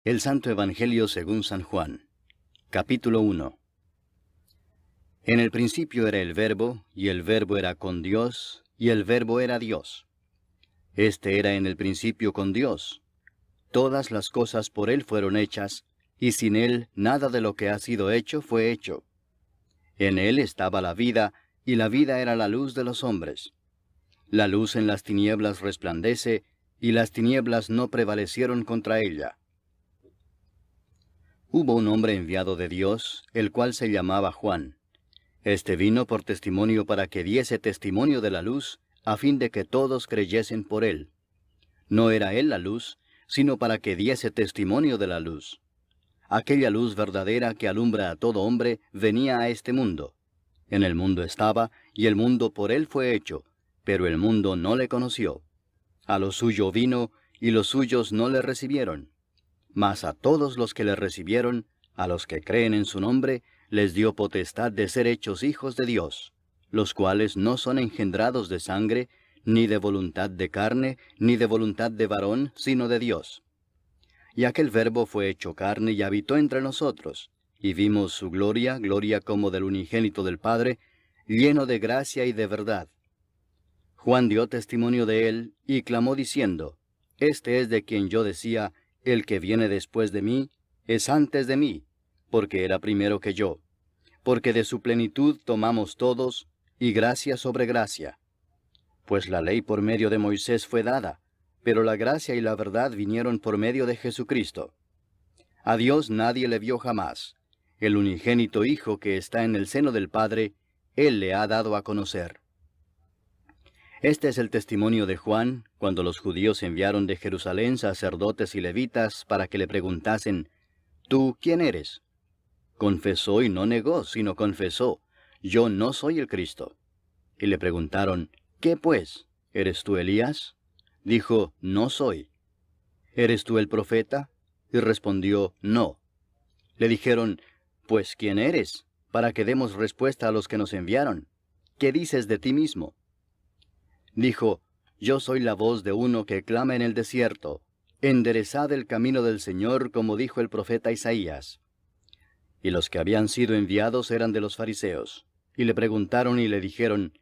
El Santo Evangelio según San Juan. Capítulo 1. En el principio era el Verbo, y el Verbo era con Dios, y el Verbo era Dios. Este era en el principio con Dios. Todas las cosas por Él fueron hechas, y sin Él nada de lo que ha sido hecho fue hecho. En Él estaba la vida, y la vida era la luz de los hombres. La luz en las tinieblas resplandece, y las tinieblas no prevalecieron contra ella. Hubo un hombre enviado de Dios, el cual se llamaba Juan. Este vino por testimonio para que diese testimonio de la luz, a fin de que todos creyesen por él. No era él la luz, sino para que diese testimonio de la luz. Aquella luz verdadera que alumbra a todo hombre venía a este mundo. En el mundo estaba, y el mundo por él fue hecho, pero el mundo no le conoció. A lo suyo vino, y los suyos no le recibieron. Mas a todos los que le recibieron, a los que creen en su nombre, les dio potestad de ser hechos hijos de Dios, los cuales no son engendrados de sangre, ni de voluntad de carne, ni de voluntad de varón, sino de Dios. Y aquel Verbo fue hecho carne y habitó entre nosotros, y vimos su gloria, gloria como del unigénito del Padre, lleno de gracia y de verdad. Juan dio testimonio de él, y clamó diciendo, Este es de quien yo decía, el que viene después de mí, es antes de mí, porque era primero que yo. Porque de su plenitud tomamos todos, y gracia sobre gracia. Pues la ley por medio de Moisés fue dada, pero la gracia y la verdad vinieron por medio de Jesucristo. A Dios nadie le vio jamás. El unigénito Hijo que está en el seno del Padre, Él le ha dado a conocer. Este es el testimonio de Juan, cuando los judíos enviaron de Jerusalén sacerdotes y levitas para que le preguntasen, ¿Tú quién eres? Confesó y no negó, sino confesó, Yo no soy el Cristo. Y le preguntaron, ¿Qué pues? ¿Eres tú Elías? Dijo, No soy. ¿Eres tú el profeta? Y respondió, No. Le dijeron, Pues ¿quién eres? Para que demos respuesta a los que nos enviaron. ¿Qué dices de ti mismo? Dijo, Yo soy la voz de uno que clama en el desierto, enderezad el camino del Señor, como dijo el profeta Isaías. Y los que habían sido enviados eran de los fariseos, y le preguntaron y le dijeron,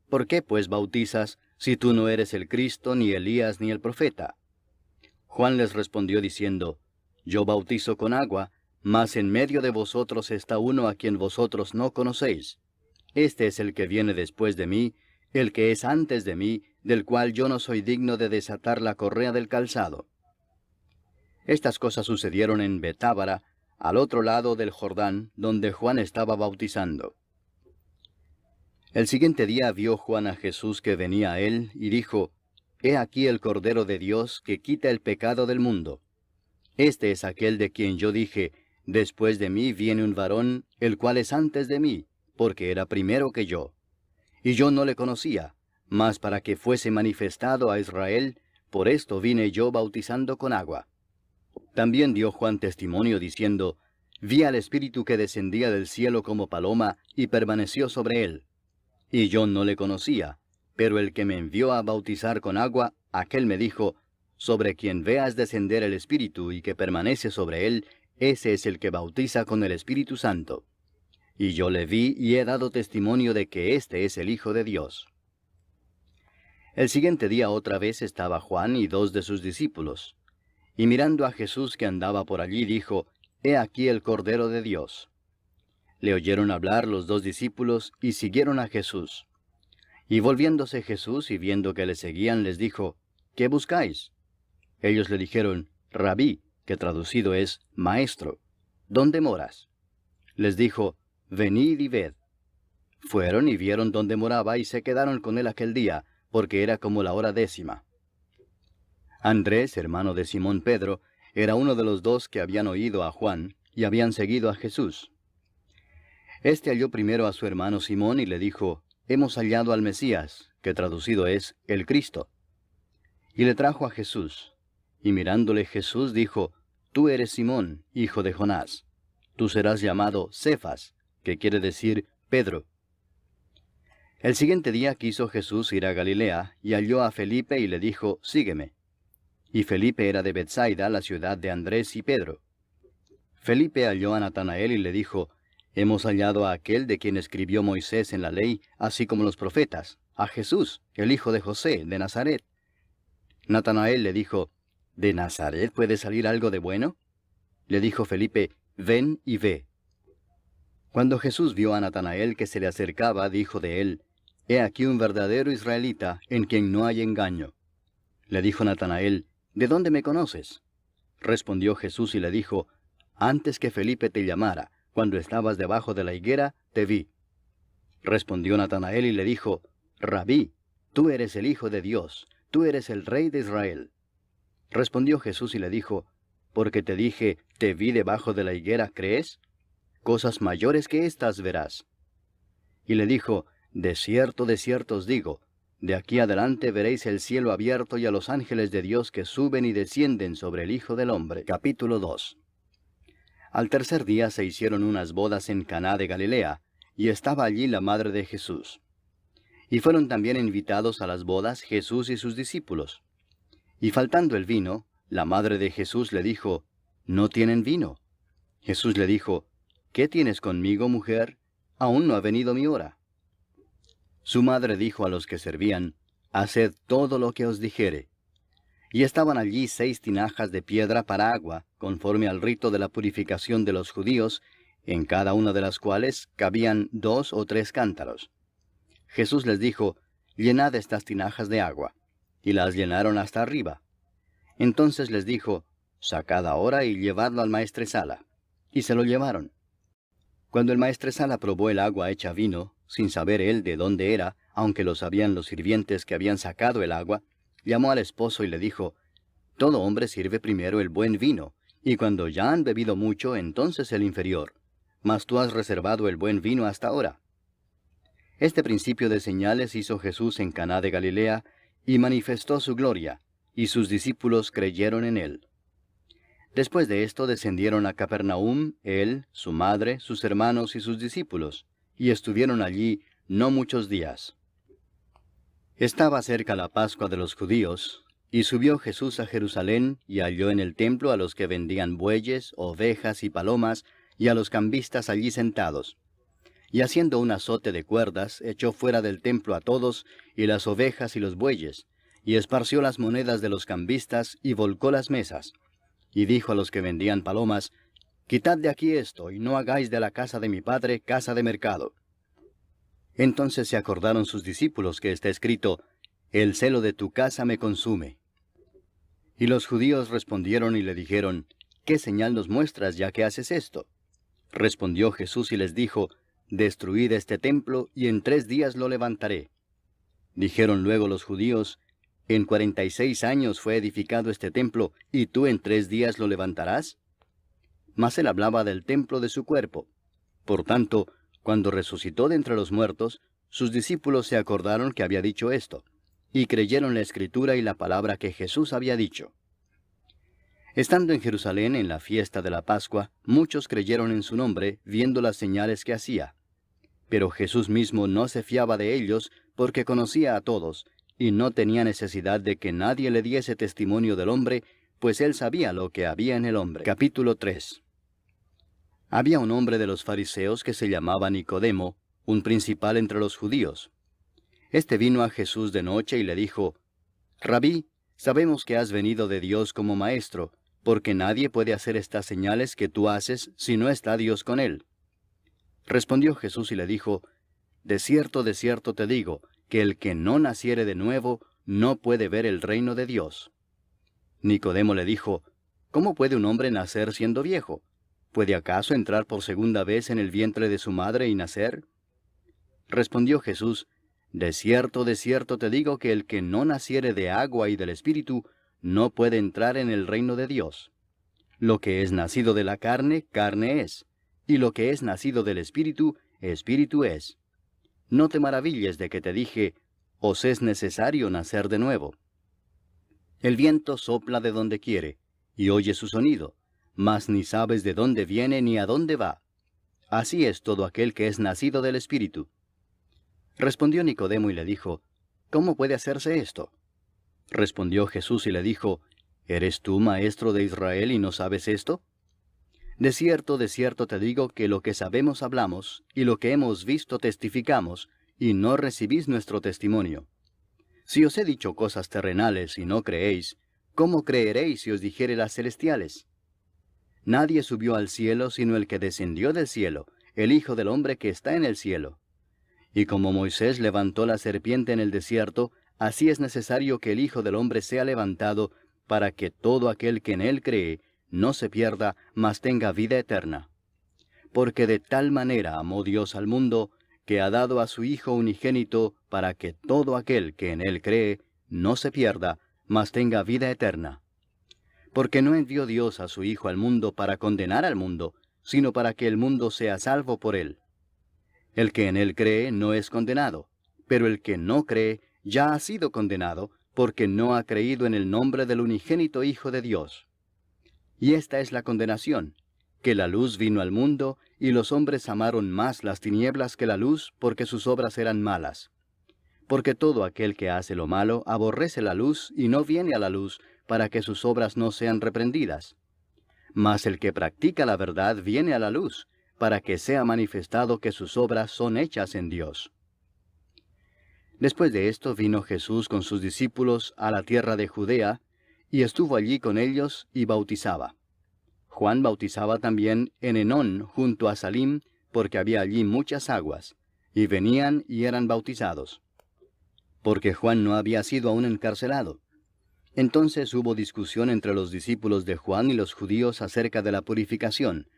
¿Por qué pues bautizas, si tú no eres el Cristo, ni Elías, ni el profeta? Juan les respondió diciendo, Yo bautizo con agua, mas en medio de vosotros está uno a quien vosotros no conocéis. Este es el que viene después de mí, el que es antes de mí, del cual yo no soy digno de desatar la correa del calzado. Estas cosas sucedieron en Betábara, al otro lado del Jordán, donde Juan estaba bautizando. El siguiente día vio Juan a Jesús que venía a él, y dijo, He aquí el Cordero de Dios que quita el pecado del mundo. Este es aquel de quien yo dije, Después de mí viene un varón, el cual es antes de mí, porque era primero que yo. Y yo no le conocía, mas para que fuese manifestado a Israel, por esto vine yo bautizando con agua. También dio Juan testimonio diciendo, Vi al Espíritu que descendía del cielo como paloma, y permaneció sobre él. Y yo no le conocía, pero el que me envió a bautizar con agua, aquel me dijo, Sobre quien veas descender el Espíritu y que permanece sobre él, ese es el que bautiza con el Espíritu Santo. Y yo le vi y he dado testimonio de que éste es el Hijo de Dios. El siguiente día otra vez estaba Juan y 2 de sus discípulos. Y mirando a Jesús que andaba por allí, dijo, He aquí el Cordero de Dios. Le oyeron hablar los 2 discípulos y siguieron a Jesús. Y volviéndose Jesús y viendo que le seguían, les dijo, ¿Qué buscáis? Ellos le dijeron, Rabí, que traducido es Maestro, ¿dónde moras? Les dijo, Venid y ved. Fueron y vieron dónde moraba y se quedaron con él aquel día, porque era como la hora 10. Andrés, hermano de Simón Pedro, era uno de los 2 que habían oído a Juan y habían seguido a Jesús. Este halló primero a su hermano Simón y le dijo, Hemos hallado al Mesías, que traducido es el Cristo. Y le trajo a Jesús. Y mirándole Jesús dijo, Tú eres Simón, hijo de Jonás. Tú serás llamado Cefas, que quiere decir Pedro. El siguiente día quiso Jesús ir a Galilea, y halló a Felipe y le dijo, Sígueme. y Felipe era de Betsaida, la ciudad de Andrés y Pedro. Felipe halló a Natanael y le dijo, Hemos hallado a aquel de quien escribió Moisés en la ley, así como los profetas, a Jesús, el hijo de José, de Nazaret. Natanael le dijo, ¿De Nazaret puede salir algo de bueno? Le dijo Felipe, Ven y ve. Cuando Jesús vio a Natanael que se le acercaba, dijo de él, He aquí un verdadero israelita, en quien no hay engaño. Le dijo Natanael, ¿De dónde me conoces? Respondió Jesús y le dijo, Antes que Felipe te llamara, cuando estabas debajo de la higuera, te vi. Respondió Natanael y le dijo, Rabí, tú eres el Hijo de Dios, tú eres el Rey de Israel. Respondió Jesús y le dijo, Porque te dije, te vi debajo de la higuera, ¿crees? Cosas mayores que estas verás. Y le dijo, de cierto os digo, de aquí adelante veréis el cielo abierto y a los ángeles de Dios que suben y descienden sobre el Hijo del Hombre. Capítulo 2. Al tercer día se hicieron unas bodas en Caná de Galilea, y estaba allí la madre de Jesús. Y fueron también invitados a las bodas Jesús y sus discípulos. Y faltando el vino, la madre de Jesús le dijo, ¿No tienen vino? Jesús le dijo, ¿Qué tienes conmigo, mujer? Aún no ha venido mi hora. Su madre dijo a los que servían, Haced todo lo que os dijere. Y estaban allí 6 tinajas de piedra para agua, conforme al rito de la purificación de los judíos, en cada una de las cuales cabían 2 o 3 cántaros. Jesús les dijo, Llenad estas tinajas de agua. Y las llenaron hasta arriba. Entonces les dijo, Sacad ahora y llevadlo al maestresala. Y se lo llevaron. Cuando el maestresala probó el agua hecha vino, sin saber él de dónde era, aunque lo sabían los sirvientes que habían sacado el agua, llamó al esposo y le dijo, Todo hombre sirve primero el buen vino, y cuando ya han bebido mucho, entonces el inferior. Mas tú has reservado el buen vino hasta ahora. Este principio de señales hizo Jesús en Caná de Galilea, y manifestó su gloria, y sus discípulos creyeron en él. Después de esto descendieron a Capernaum, él, su madre, sus hermanos y sus discípulos, y estuvieron allí no muchos días. Estaba cerca la Pascua de los judíos, y subió Jesús a Jerusalén, y halló en el templo a los que vendían bueyes, ovejas y palomas, y a los cambistas allí sentados. Y haciendo un azote de cuerdas, echó fuera del templo a todos, y las ovejas y los bueyes, y esparció las monedas de los cambistas, y volcó las mesas. Y dijo a los que vendían palomas, Quitad de aquí esto, y no hagáis de la casa de mi padre casa de mercado. Entonces se acordaron sus discípulos que está escrito, El celo de tu casa me consume. Y los judíos respondieron y le dijeron, ¿Qué señal nos muestras ya que haces esto? Respondió Jesús y les dijo, Destruid este templo, y en 3 días lo levantaré. Dijeron luego los judíos, ¿En 46 años fue edificado este templo, y tú en 3 días lo levantarás? Mas él hablaba del templo de su cuerpo. Por tanto, cuando resucitó de entre los muertos, sus discípulos se acordaron que había dicho esto, y creyeron la Escritura y la palabra que Jesús había dicho. Estando en Jerusalén en la fiesta de la Pascua, muchos creyeron en su nombre, viendo las señales que hacía. Pero Jesús mismo no se fiaba de ellos, porque conocía a todos, y no tenía necesidad de que nadie le diese testimonio del hombre, pues él sabía lo que había en el hombre. Capítulo 3. Había un hombre de los fariseos que se llamaba Nicodemo, un principal entre los judíos. Este vino a Jesús de noche y le dijo, Rabí, sabemos que has venido de Dios como maestro, porque nadie puede hacer estas señales que tú haces si no está Dios con él. Respondió Jesús y le dijo, de cierto te digo, que el que no naciere de nuevo no puede ver el reino de Dios. Nicodemo le dijo, ¿cómo puede un hombre nacer siendo viejo? ¿Puede acaso entrar por segunda vez en el vientre de su madre y nacer? Respondió Jesús, de cierto te digo que el que no naciere de agua y del Espíritu no puede entrar en el reino de Dios. Lo que es nacido de la carne, carne es, y lo que es nacido del Espíritu, Espíritu es. No te maravilles de que te dije, os es necesario nacer de nuevo. El viento sopla de donde quiere, y oye su sonido, mas ni sabes de dónde viene ni a dónde va. Así es todo aquel que es nacido del Espíritu. Respondió Nicodemo y le dijo, ¿cómo puede hacerse esto? Respondió Jesús y le dijo, ¿Eres tú maestro de Israel y no sabes esto? De cierto te digo que lo que sabemos hablamos, y lo que hemos visto testificamos, y no recibís nuestro testimonio. Si os he dicho cosas terrenales y no creéis, ¿cómo creeréis si os dijere las celestiales? Nadie subió al cielo sino el que descendió del cielo, el Hijo del Hombre que está en el cielo. Y como Moisés levantó la serpiente en el desierto, así es necesario que el Hijo del Hombre sea levantado, para que todo aquel que en él cree no se pierda, mas tenga vida eterna. Porque de tal manera amó Dios al mundo, que ha dado a su Hijo unigénito, para que todo aquel que en él cree no se pierda, mas tenga vida eterna. Porque no envió Dios a su Hijo al mundo para condenar al mundo, sino para que el mundo sea salvo por él. El que en él cree no es condenado, pero el que no cree ya ha sido condenado, porque no ha creído en el nombre del unigénito Hijo de Dios. Y esta es la condenación, que la luz vino al mundo, y los hombres amaron más las tinieblas que la luz, porque sus obras eran malas. Porque todo aquel que hace lo malo aborrece la luz, y no viene a la luz, para que sus obras no sean reprendidas. Mas el que practica la verdad viene a la luz, para que sea manifestado que sus obras son hechas en Dios. Después de esto vino Jesús con sus discípulos a la tierra de Judea, y estuvo allí con ellos y bautizaba. Juan bautizaba también en Enón junto a Salim, porque había allí muchas aguas, y venían y eran bautizados. Porque Juan no había sido aún encarcelado. Entonces hubo discusión entre los discípulos de Juan y los judíos acerca de la purificación,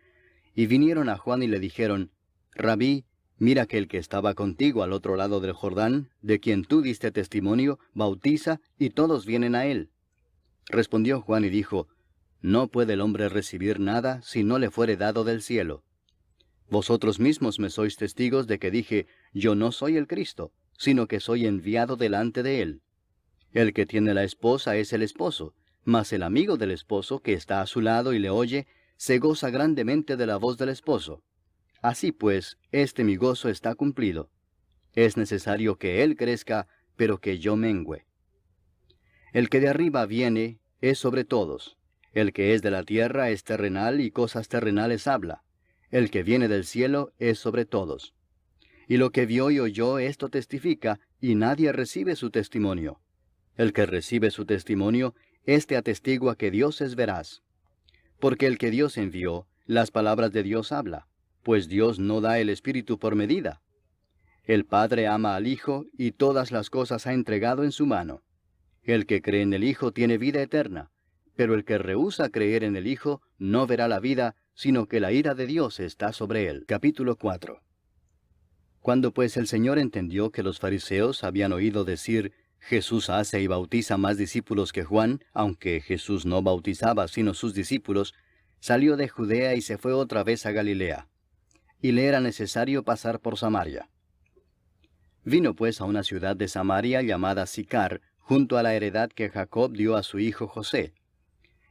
y vinieron a Juan y le dijeron, Rabí, mira que el que estaba contigo al otro lado del Jordán, de quien tú diste testimonio, bautiza, y todos vienen a él. Respondió Juan y dijo, No puede el hombre recibir nada si no le fuere dado del cielo. Vosotros mismos me sois testigos de que dije, Yo no soy el Cristo, sino que soy enviado delante de él. El que tiene la esposa es el esposo, mas el amigo del esposo que está a su lado y le oye, se goza grandemente de la voz del esposo. Así pues, este mi gozo está cumplido. Es necesario que él crezca, pero que yo mengüe. El que de arriba viene es sobre todos. El que es de la tierra es terrenal y cosas terrenales habla. El que viene del cielo es sobre todos. Y lo que vio y oyó esto testifica, y nadie recibe su testimonio. El que recibe su testimonio, éste atestigua que Dios es veraz. Porque el que Dios envió, las palabras de Dios habla, pues Dios no da el Espíritu por medida. El Padre ama al Hijo, y todas las cosas ha entregado en su mano. El que cree en el Hijo tiene vida eterna, pero el que rehúsa creer en el Hijo no verá la vida, sino que la ira de Dios está sobre él. Capítulo 4. Cuando pues el Señor entendió que los fariseos habían oído decir, Jesús hace y bautiza más discípulos que Juan, aunque Jesús no bautizaba sino sus discípulos, salió de Judea y se fue otra vez a Galilea. Y le era necesario pasar por Samaria. Vino pues a una ciudad de Samaria llamada Sicar, junto a la heredad que Jacob dio a su hijo José.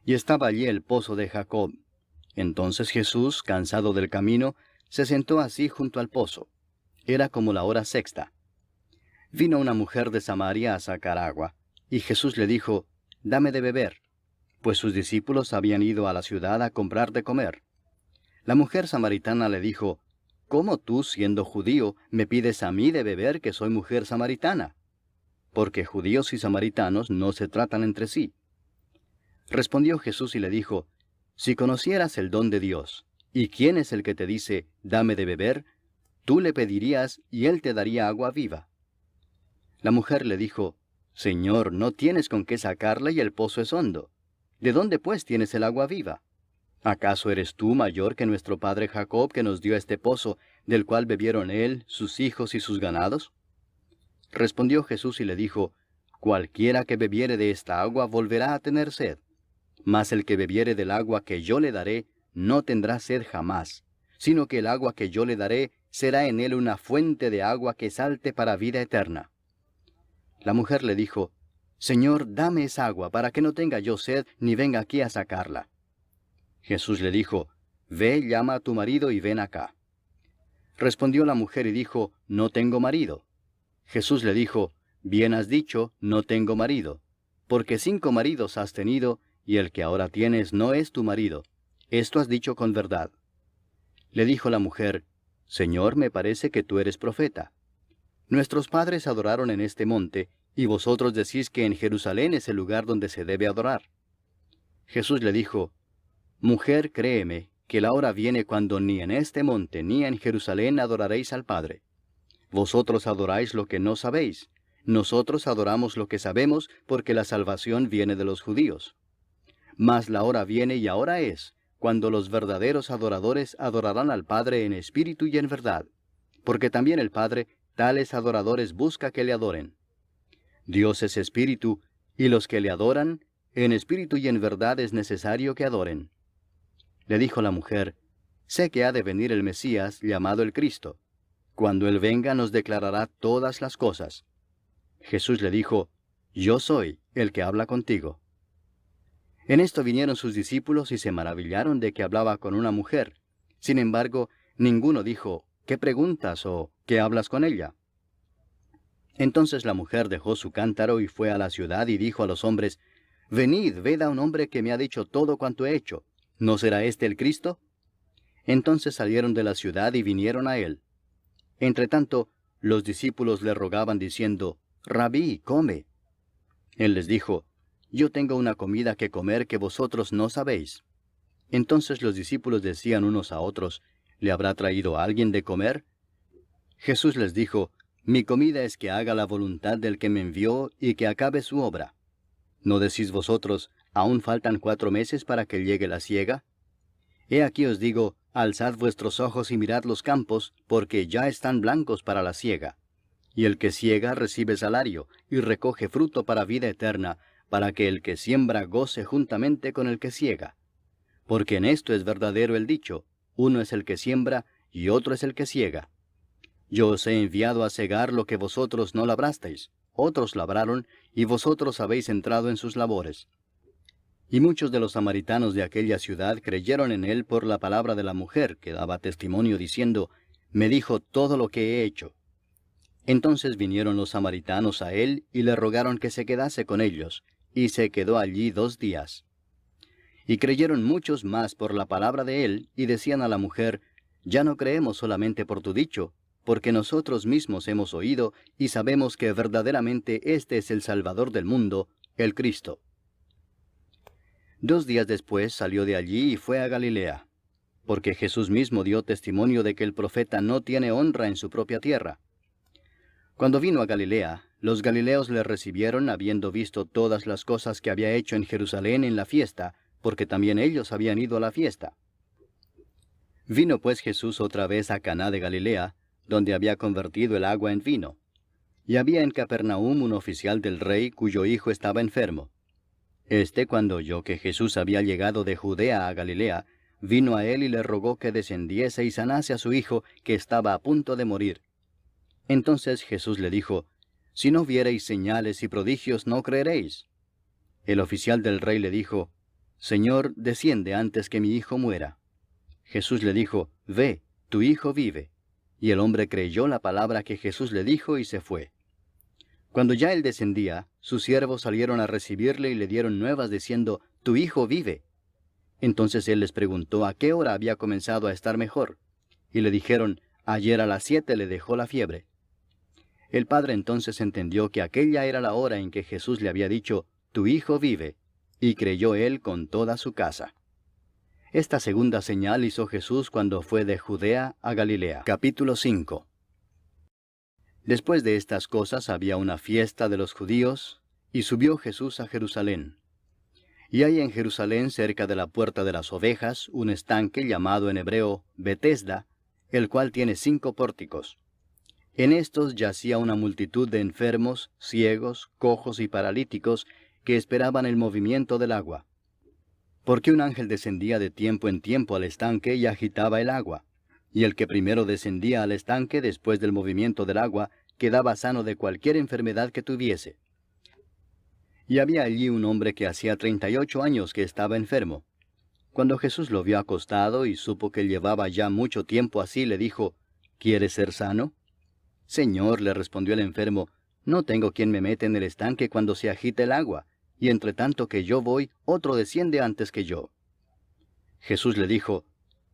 Y estaba allí el pozo de Jacob. Entonces Jesús, cansado del camino, se sentó así junto al pozo. Era como la hora sexta. Vino una mujer de Samaria a sacar agua, y Jesús le dijo, Dame de beber, pues sus discípulos habían ido a la ciudad a comprar de comer. La mujer samaritana le dijo, ¿Cómo tú, siendo judío, me pides a mí de beber que soy mujer samaritana? Porque judíos y samaritanos no se tratan entre sí. Respondió Jesús y le dijo, Si conocieras el don de Dios, y quién es el que te dice, Dame de beber, tú le pedirías y él te daría agua viva. La mujer le dijo, Señor, no tienes con qué sacarla y el pozo es hondo. ¿De dónde pues tienes el agua viva? ¿Acaso eres tú mayor que nuestro padre Jacob, que nos dio este pozo, del cual bebieron él, sus hijos y sus ganados? Respondió Jesús y le dijo, Cualquiera que bebiere de esta agua volverá a tener sed. Mas el que bebiere del agua que yo le daré, no tendrá sed jamás, sino que el agua que yo le daré será en él una fuente de agua que salte para vida eterna. La mujer le dijo, Señor, dame esa agua, para que no tenga yo sed, ni venga aquí a sacarla. Jesús le dijo, Ve, llama a tu marido y ven acá. Respondió la mujer y dijo, No tengo marido. Jesús le dijo, Bien has dicho, no tengo marido, porque 5 maridos has tenido, y el que ahora tienes no es tu marido. Esto has dicho con verdad. Le dijo la mujer, Señor, me parece que tú eres profeta. Nuestros padres adoraron en este monte, y vosotros decís que en Jerusalén es el lugar donde se debe adorar. Jesús le dijo, Mujer, créeme, que la hora viene cuando ni en este monte ni en Jerusalén adoraréis al Padre. Vosotros adoráis lo que no sabéis. Nosotros adoramos lo que sabemos, porque la salvación viene de los judíos. Mas la hora viene y ahora es, cuando los verdaderos adoradores adorarán al Padre en espíritu y en verdad, porque también el Padre tales adoradores busca que le adoren. Dios es espíritu, y los que le adoran, en espíritu y en verdad es necesario que adoren. Le dijo la mujer, Sé que ha de venir el Mesías, llamado el Cristo. Cuando Él venga nos declarará todas las cosas. Jesús le dijo, Yo soy el que habla contigo. En esto vinieron sus discípulos y se maravillaron de que hablaba con una mujer. Sin embargo, ninguno dijo, ¿qué preguntas o qué hablas con ella? Entonces la mujer dejó su cántaro y fue a la ciudad y dijo a los hombres, Venid, ved a un hombre que me ha dicho todo cuanto he hecho. ¿No será este el Cristo? Entonces salieron de la ciudad y vinieron a él. Entretanto, los discípulos le rogaban diciendo, Rabí, come. Él les dijo, Yo tengo una comida que comer que vosotros no sabéis. Entonces los discípulos decían unos a otros, ¿Le habrá traído alguien de comer? Jesús les dijo, Mi comida es que haga la voluntad del que me envió y que acabe su obra. ¿No decís vosotros, aún faltan 4 meses para que llegue la siega? He aquí os digo, alzad vuestros ojos y mirad los campos, porque ya están blancos para la siega. Y el que siega recibe salario, y recoge fruto para vida eterna, para que el que siembra goce juntamente con el que siega. Porque en esto es verdadero el dicho, uno es el que siembra, y otro es el que siega. Yo os he enviado a segar lo que vosotros no labrasteis, otros labraron, y vosotros habéis entrado en sus labores. Y muchos de los samaritanos de aquella ciudad creyeron en él por la palabra de la mujer, que daba testimonio diciendo, Me dijo todo lo que he hecho. Entonces vinieron los samaritanos a él y le rogaron que se quedase con ellos, y se quedó allí 2 días. Y creyeron muchos más por la palabra de él, y decían a la mujer, Ya no creemos solamente por tu dicho, porque nosotros mismos hemos oído y sabemos que verdaderamente este es el Salvador del mundo, el Cristo. 2 días después salió de allí y fue a Galilea, porque Jesús mismo dio testimonio de que el profeta no tiene honra en su propia tierra. Cuando vino a Galilea, los galileos le recibieron habiendo visto todas las cosas que había hecho en Jerusalén en la fiesta, porque también ellos habían ido a la fiesta. Vino pues Jesús otra vez a Caná de Galilea, donde había convertido el agua en vino. Y había en Capernaum un oficial del rey cuyo hijo estaba enfermo. Cuando oyó que Jesús había llegado de Judea a Galilea, vino a él y le rogó que descendiese y sanase a su hijo, que estaba a punto de morir. Entonces Jesús le dijo, Si no viereis señales y prodigios, no creeréis. El oficial del rey le dijo, Señor, desciende antes que mi hijo muera. Jesús le dijo, Ve, tu hijo vive. Y el hombre creyó la palabra que Jesús le dijo y se fue. Cuando ya él descendía, sus siervos salieron a recibirle y le dieron nuevas diciendo, Tu hijo vive. Entonces él les preguntó a qué hora había comenzado a estar mejor. Y le dijeron, Ayer a las 7 le dejó la fiebre. El padre entonces entendió que aquella era la hora en que Jesús le había dicho, Tu hijo vive, y creyó él con toda su casa. Esta segunda señal hizo Jesús cuando fue de Judea a Galilea. Capítulo 5. Después de estas cosas había una fiesta de los judíos, y subió Jesús a Jerusalén. Y hay en Jerusalén, cerca de la puerta de las ovejas, un estanque llamado en hebreo Betesda, el cual tiene 5 pórticos. En estos yacía una multitud de enfermos, ciegos, cojos y paralíticos, que esperaban el movimiento del agua. Porque un ángel descendía de tiempo en tiempo al estanque y agitaba el agua. Y el que primero descendía al estanque después del movimiento del agua, quedaba sano de cualquier enfermedad que tuviese. Y había allí un hombre que hacía 38 años que estaba enfermo. Cuando Jesús lo vio acostado y supo que llevaba ya mucho tiempo así, le dijo, ¿Quieres ser sano? Señor, le respondió el enfermo, no tengo quien me meta en el estanque cuando se agita el agua, y entre tanto que yo voy, otro desciende antes que yo. Jesús le dijo,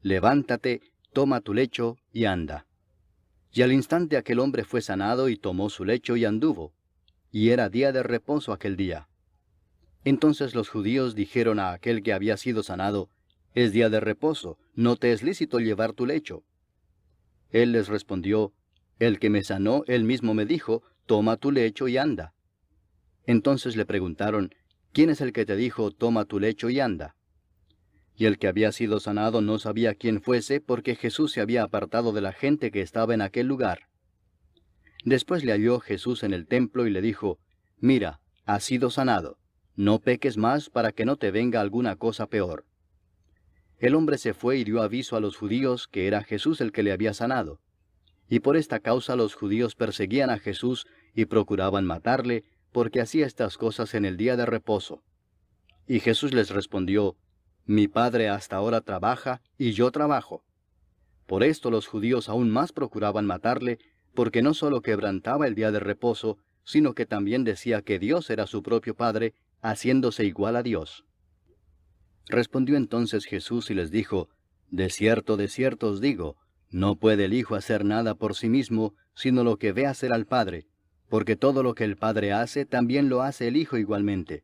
levántate, toma tu lecho y anda. Y al instante aquel hombre fue sanado y tomó su lecho y anduvo. Y era día de reposo aquel día. Entonces los judíos dijeron a aquel que había sido sanado, es día de reposo, no te es lícito llevar tu lecho. Él les respondió, el que me sanó, él mismo me dijo, toma tu lecho y anda. Entonces le preguntaron, ¿quién es el que te dijo, toma tu lecho y anda? Y el que había sido sanado no sabía quién fuese, porque Jesús se había apartado de la gente que estaba en aquel lugar. Después le halló Jesús en el templo y le dijo, mira, has sido sanado, no peques más para que no te venga alguna cosa peor. El hombre se fue y dio aviso a los judíos que era Jesús el que le había sanado. Y por esta causa los judíos perseguían a Jesús y procuraban matarle, porque hacía estas cosas en el día de reposo. Y Jesús les respondió, mi Padre hasta ahora trabaja, y yo trabajo. Por esto los judíos aún más procuraban matarle, porque no sólo quebrantaba el día de reposo, sino que también decía que Dios era su propio Padre, haciéndose igual a Dios. Respondió entonces Jesús y les dijo, de cierto os digo, no puede el Hijo hacer nada por sí mismo, sino lo que ve hacer al Padre, porque todo lo que el Padre hace, también lo hace el Hijo igualmente.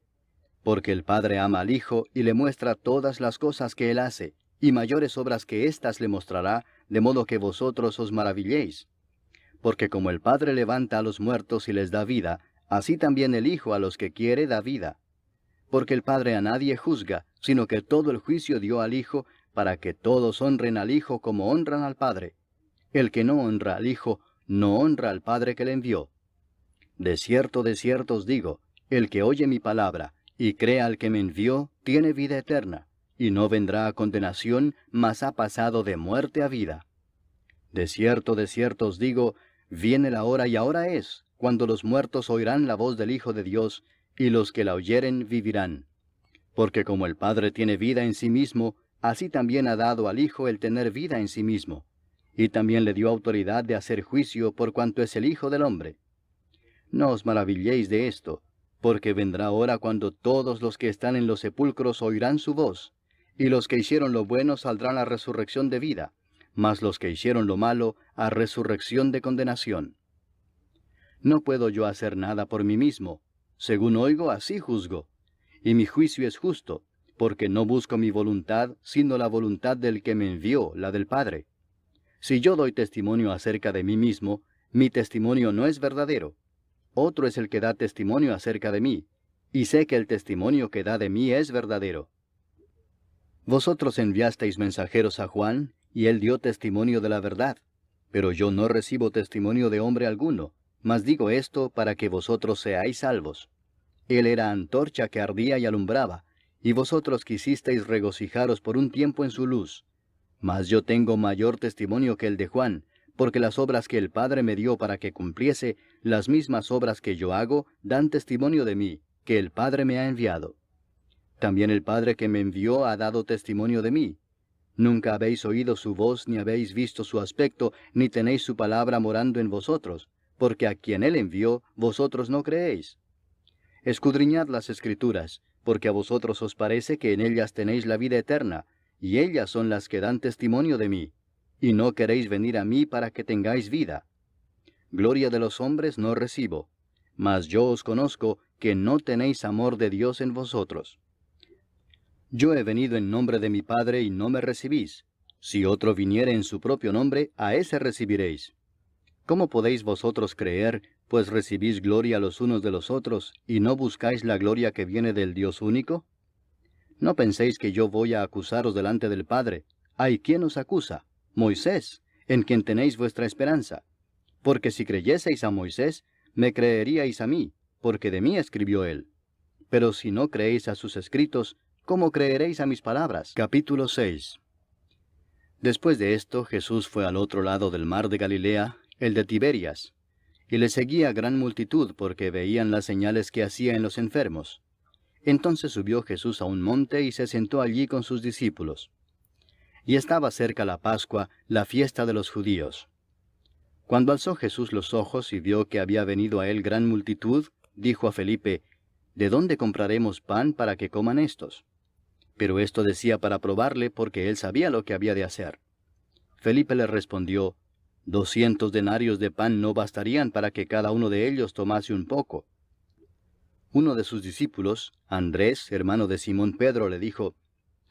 Porque el Padre ama al Hijo y le muestra todas las cosas que Él hace, y mayores obras que éstas le mostrará, de modo que vosotros os maravilléis. Porque como el Padre levanta a los muertos y les da vida, así también el Hijo a los que quiere da vida. Porque el Padre a nadie juzga, sino que todo el juicio dio al Hijo, para que todos honren al Hijo como honran al Padre. El que no honra al Hijo, no honra al Padre que le envió. De cierto os digo, el que oye mi palabra, y cree al que me envió, tiene vida eterna, y no vendrá a condenación, mas ha pasado de muerte a vida. De cierto os digo, viene la hora y ahora es, cuando los muertos oirán la voz del Hijo de Dios, y los que la oyeren vivirán. Porque como el Padre tiene vida en sí mismo, así también ha dado al Hijo el tener vida en sí mismo, y también le dio autoridad de hacer juicio por cuanto es el Hijo del hombre. No os maravilléis de esto, porque vendrá hora cuando todos los que están en los sepulcros oirán su voz, y los que hicieron lo bueno saldrán a resurrección de vida, mas los que hicieron lo malo a resurrección de condenación. No puedo yo hacer nada por mí mismo, según oigo así juzgo, y mi juicio es justo, porque no busco mi voluntad, sino la voluntad del que me envió, la del Padre. Si yo doy testimonio acerca de mí mismo, mi testimonio no es verdadero. Otro es el que da testimonio acerca de mí, y sé que el testimonio que da de mí es verdadero. Vosotros enviasteis mensajeros a Juan, y él dio testimonio de la verdad. Pero yo no recibo testimonio de hombre alguno, mas digo esto para que vosotros seáis salvos. Él era antorcha que ardía y alumbraba, y vosotros quisisteis regocijaros por un tiempo en su luz. Mas yo tengo mayor testimonio que el de Juan, porque las obras que el Padre me dio para que cumpliese, las mismas obras que yo hago, dan testimonio de mí, que el Padre me ha enviado. También el Padre que me envió ha dado testimonio de mí. Nunca habéis oído su voz, ni habéis visto su aspecto, ni tenéis su palabra morando en vosotros, porque a quien él envió, vosotros no creéis. Escudriñad las Escrituras, porque a vosotros os parece que en ellas tenéis la vida eterna, y ellas son las que dan testimonio de mí, y no queréis venir a mí para que tengáis vida. Gloria de los hombres no recibo, mas yo os conozco que no tenéis amor de Dios en vosotros. Yo he venido en nombre de mi Padre y no me recibís. Si otro viniere en su propio nombre, a ese recibiréis. ¿Cómo podéis vosotros creer, pues recibís gloria los unos de los otros, y no buscáis la gloria que viene del Dios único? No penséis que yo voy a acusaros delante del Padre. ¿Hay quien os acusa? Moisés, en quien tenéis vuestra esperanza. Porque si creyeseis a Moisés, me creeríais a mí, porque de mí escribió él. Pero si no creéis a sus escritos, ¿cómo creeréis a mis palabras? Capítulo 6. Después de esto, Jesús fue al otro lado del mar de Galilea, el de Tiberias, y le seguía gran multitud porque veían las señales que hacía en los enfermos. Entonces subió Jesús a un monte y se sentó allí con sus discípulos. Y estaba cerca la Pascua, la fiesta de los judíos. Cuando alzó Jesús los ojos y vio que había venido a él gran multitud, dijo a Felipe, ¿de dónde compraremos pan para que coman éstos? Pero esto decía para probarle, porque él sabía lo que había de hacer. Felipe le respondió, 200 denarios de pan no bastarían para que cada uno de ellos tomase un poco. Uno de sus discípulos, Andrés, hermano de Simón Pedro, le dijo,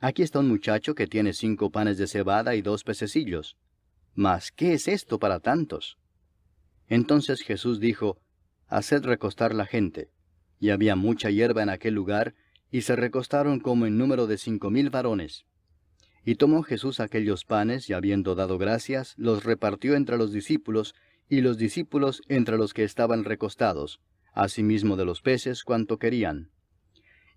aquí está un muchacho que tiene 5 panes de cebada y 2 pececillos. Mas, ¿qué es esto para tantos? Entonces Jesús dijo, haced recostar la gente. Y había mucha hierba en aquel lugar, y se recostaron como en número de 5000 varones. Y tomó Jesús aquellos panes, y habiendo dado gracias, los repartió entre los discípulos, y los discípulos entre los que estaban recostados, asimismo de los peces cuanto querían.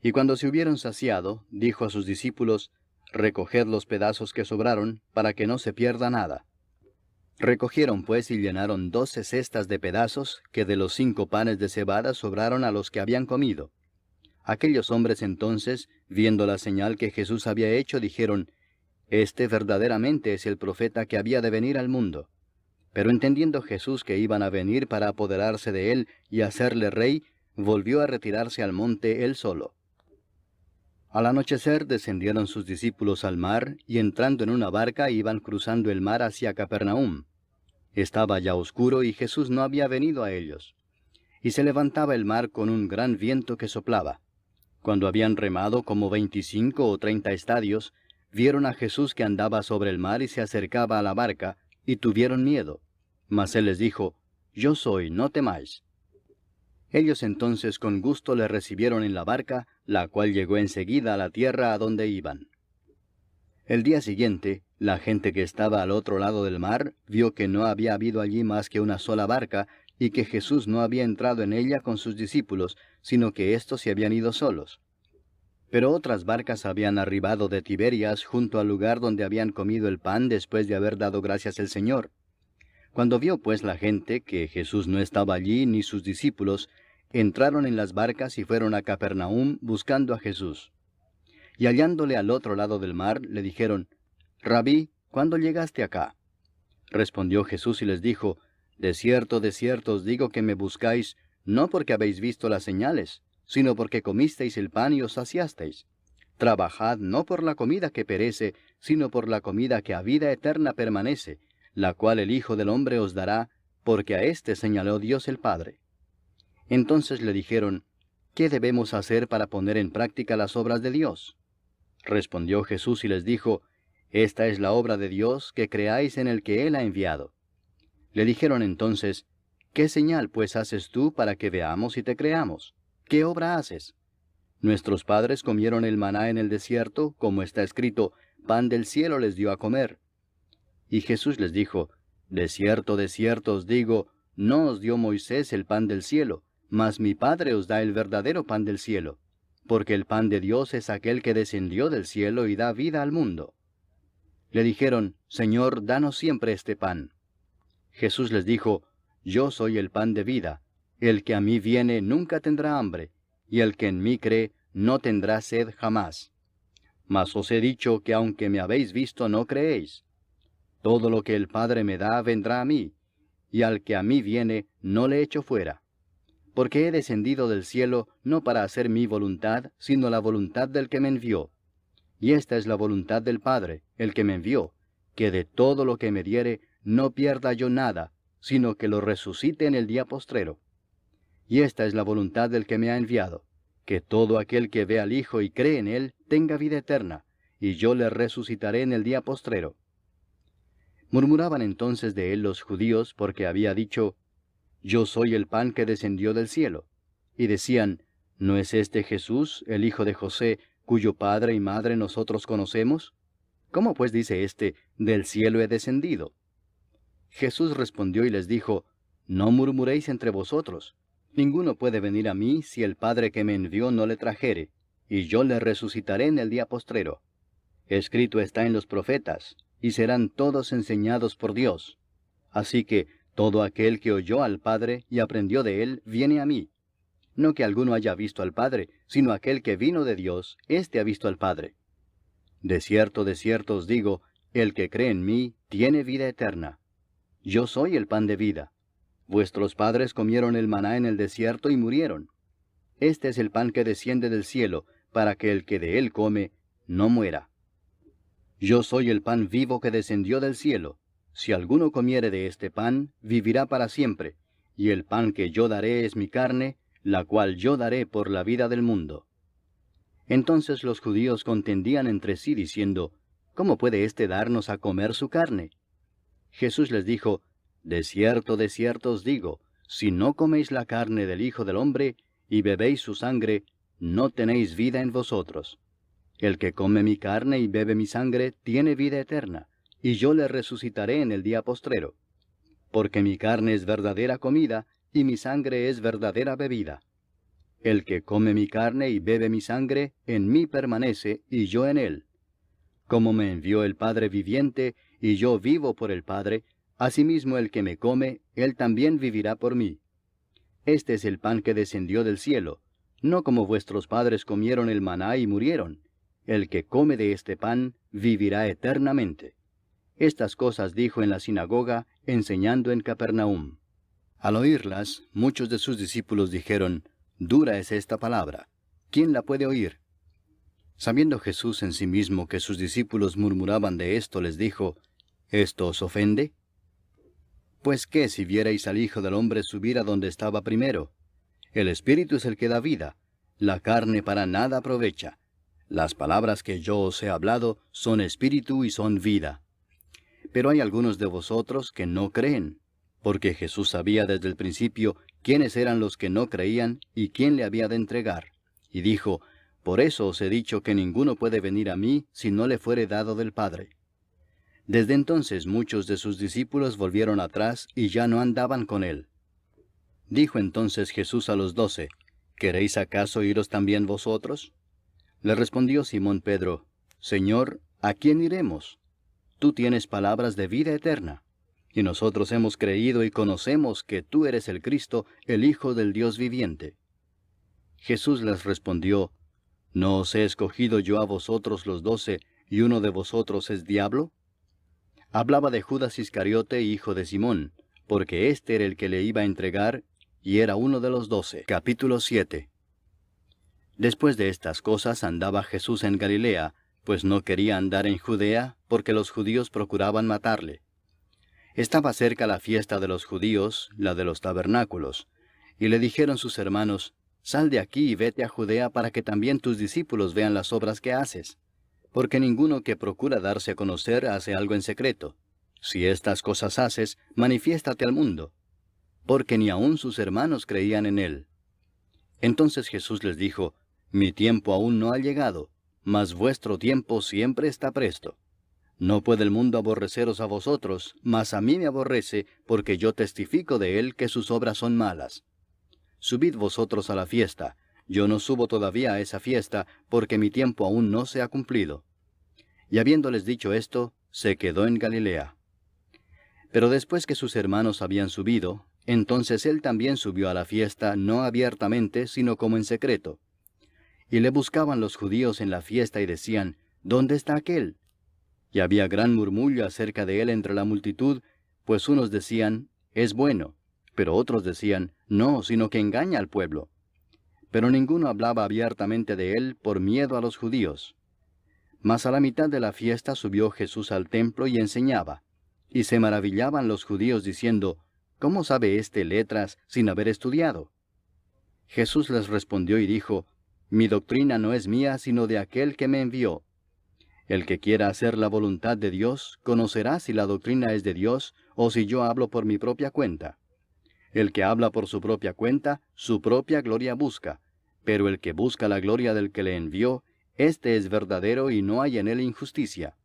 Y cuando se hubieron saciado, dijo a sus discípulos, recoged los pedazos que sobraron, para que no se pierda nada. Recogieron pues y llenaron 12 cestas de pedazos, que de los 5 panes de cebada sobraron a los que habían comido. Aquellos hombres entonces, viendo la señal que Jesús había hecho, dijeron, este verdaderamente es el profeta que había de venir al mundo. Pero entendiendo Jesús que iban a venir para apoderarse de él y hacerle rey, volvió a retirarse al monte él solo. Al anochecer descendieron sus discípulos al mar, y entrando en una barca iban cruzando el mar hacia Capernaum. Estaba ya oscuro y Jesús no había venido a ellos. Y se levantaba el mar con un gran viento que soplaba. Cuando habían remado como 25 o 30 estadios, vieron a Jesús que andaba sobre el mar y se acercaba a la barca, y tuvieron miedo. Mas él les dijo, yo soy, no temáis. Ellos entonces con gusto le recibieron en la barca, la cual llegó enseguida a la tierra a donde iban. El día siguiente, la gente que estaba al otro lado del mar vio que no había habido allí más que una sola barca, y que Jesús no había entrado en ella con sus discípulos, sino que éstos se habían ido solos. Pero otras barcas habían arribado de Tiberias junto al lugar donde habían comido el pan después de haber dado gracias al Señor. Cuando vio pues la gente que Jesús no estaba allí ni sus discípulos, entraron en las barcas y fueron a Capernaum buscando a Jesús. Y hallándole al otro lado del mar, le dijeron, Rabí, ¿cuándo llegaste acá? Respondió Jesús y les dijo, de cierto os digo que me buscáis, no porque habéis visto las señales, sino porque comisteis el pan y os saciasteis. Trabajad no por la comida que perece, sino por la comida que a vida eterna permanece, la cual el Hijo del Hombre os dará, porque a éste señaló Dios el Padre. Entonces le dijeron, ¿qué debemos hacer para poner en práctica las obras de Dios? Respondió Jesús y les dijo, esta es la obra de Dios, que creáis en el que Él ha enviado. Le dijeron entonces, ¿qué señal pues haces tú para que veamos y te creamos? ¿Qué obra haces? Nuestros padres comieron el maná en el desierto, como está escrito, pan del cielo les dio a comer. Y Jesús les dijo, de cierto os digo, no os dio Moisés el pan del cielo, mas mi Padre os da el verdadero pan del cielo, porque el pan de Dios es aquel que descendió del cielo y da vida al mundo. Le dijeron, Señor, danos siempre este pan. Jesús les dijo, yo soy el pan de vida, el que a mí viene nunca tendrá hambre, y el que en mí cree no tendrá sed jamás. Mas os he dicho que aunque me habéis visto no creéis. Todo lo que el Padre me da vendrá a mí, y al que a mí viene no le echo fuera. Porque he descendido del cielo no para hacer mi voluntad, sino la voluntad del que me envió. Y esta es la voluntad del Padre, el que me envió, que de todo lo que me diere no pierda yo nada, sino que lo resucite en el día postrero. Y esta es la voluntad del que me ha enviado, que todo aquel que ve al Hijo y cree en él tenga vida eterna, y yo le resucitaré en el día postrero. Murmuraban entonces de él los judíos porque había dicho, yo soy el pan que descendió del cielo. Y decían, ¿no es este Jesús, el hijo de José, cuyo padre y madre nosotros conocemos? ¿Cómo pues dice éste, del cielo he descendido? Jesús respondió y les dijo, no murmuréis entre vosotros. Ninguno puede venir a mí si el Padre que me envió no le trajere, y yo le resucitaré en el día postrero. Escrito está en los profetas, y serán todos enseñados por Dios. Así que todo aquel que oyó al Padre y aprendió de él, viene a mí. No que alguno haya visto al Padre, sino aquel que vino de Dios, éste ha visto al Padre. De cierto os digo, el que cree en mí tiene vida eterna. Yo soy el pan de vida. Vuestros padres comieron el maná en el desierto y murieron. este es el pan que desciende del cielo, para que el que de él come no muera. Yo soy el pan vivo que descendió del cielo. Si alguno comiere de este pan, vivirá para siempre, y el pan que yo daré es mi carne, la cual yo daré por la vida del mundo. Entonces los judíos contendían entre sí, diciendo, ¿cómo puede éste darnos a comer su carne? Jesús les dijo, de cierto os digo, si no coméis la carne del Hijo del Hombre, y bebéis su sangre, no tenéis vida en vosotros. El que come mi carne y bebe mi sangre, tiene vida eterna, y yo le resucitaré en el día postrero. Porque mi carne es verdadera comida, y mi sangre es verdadera bebida. El que come mi carne y bebe mi sangre, en mí permanece, y yo en él. Como me envió el Padre viviente, y yo vivo por el Padre, asimismo el que me come, él también vivirá por mí. Este es el pan que descendió del cielo, no como vuestros padres comieron el maná y murieron. El que come de este pan, vivirá eternamente. Estas cosas dijo en la sinagoga, enseñando en Capernaum. Al oírlas, muchos de sus discípulos dijeron, dura es esta palabra, ¿quién la puede oír? Sabiendo Jesús en sí mismo que sus discípulos murmuraban de esto, les dijo, ¿esto os ofende? Pues qué si vierais al Hijo del Hombre subir a donde estaba primero. El Espíritu es el que da vida, la carne para nada aprovecha. Las palabras que yo os he hablado son espíritu y son vida. Pero hay algunos de vosotros que no creen, porque Jesús sabía desde el principio quiénes eran los que no creían y quién le había de entregar. Y dijo, por eso os he dicho que ninguno puede venir a mí si no le fuere dado del Padre. Desde entonces muchos de sus discípulos volvieron atrás y ya no andaban con él. Dijo entonces Jesús a los 12, ¿queréis acaso iros también vosotros? Le respondió Simón Pedro, Señor, ¿a quién iremos? Tú tienes palabras de vida eterna, y nosotros hemos creído y conocemos que tú eres el Cristo, el Hijo del Dios viviente. Jesús les respondió, ¿no os he escogido yo a vosotros los 12, y uno de vosotros es diablo? Hablaba de Judas Iscariote, hijo de Simón, porque éste era el que le iba a entregar, y era uno de los 12. Capítulo 7. Después de estas cosas andaba Jesús en Galilea, pues no quería andar en Judea, porque los judíos procuraban matarle. Estaba cerca la fiesta de los judíos, la de los tabernáculos, y le dijeron sus hermanos, sal de aquí y vete a Judea para que también tus discípulos vean las obras que haces. Porque ninguno que procura darse a conocer hace algo en secreto. Si estas cosas haces, manifiéstate al mundo. Porque ni aun sus hermanos creían en él. Entonces Jesús les dijo, mi tiempo aún no ha llegado, mas vuestro tiempo siempre está presto. No puede el mundo aborreceros a vosotros, mas a mí me aborrece, porque yo testifico de él que sus obras son malas. Subid vosotros a la fiesta. Yo no subo todavía a esa fiesta, porque mi tiempo aún no se ha cumplido. Y habiéndoles dicho esto, se quedó en Galilea. Pero después que sus hermanos habían subido, entonces él también subió a la fiesta, no abiertamente, sino como en secreto. Y le buscaban los judíos en la fiesta y decían, ¿dónde está aquél? Y había gran murmullo acerca de él entre la multitud, pues unos decían, es bueno, pero otros decían, no, sino que engaña al pueblo. Pero ninguno hablaba abiertamente de él por miedo a los judíos. Mas a la mitad de la fiesta subió Jesús al templo y enseñaba. Y se maravillaban los judíos diciendo, ¿cómo sabe éste letras sin haber estudiado? Jesús les respondió y dijo, mi doctrina no es mía sino de aquel que me envió. El que quiera hacer la voluntad de Dios, conocerá si la doctrina es de Dios o si yo hablo por mi propia cuenta. El que habla por su propia cuenta, su propia gloria busca, pero el que busca la gloria del que le envió, éste es verdadero y no hay en él injusticia.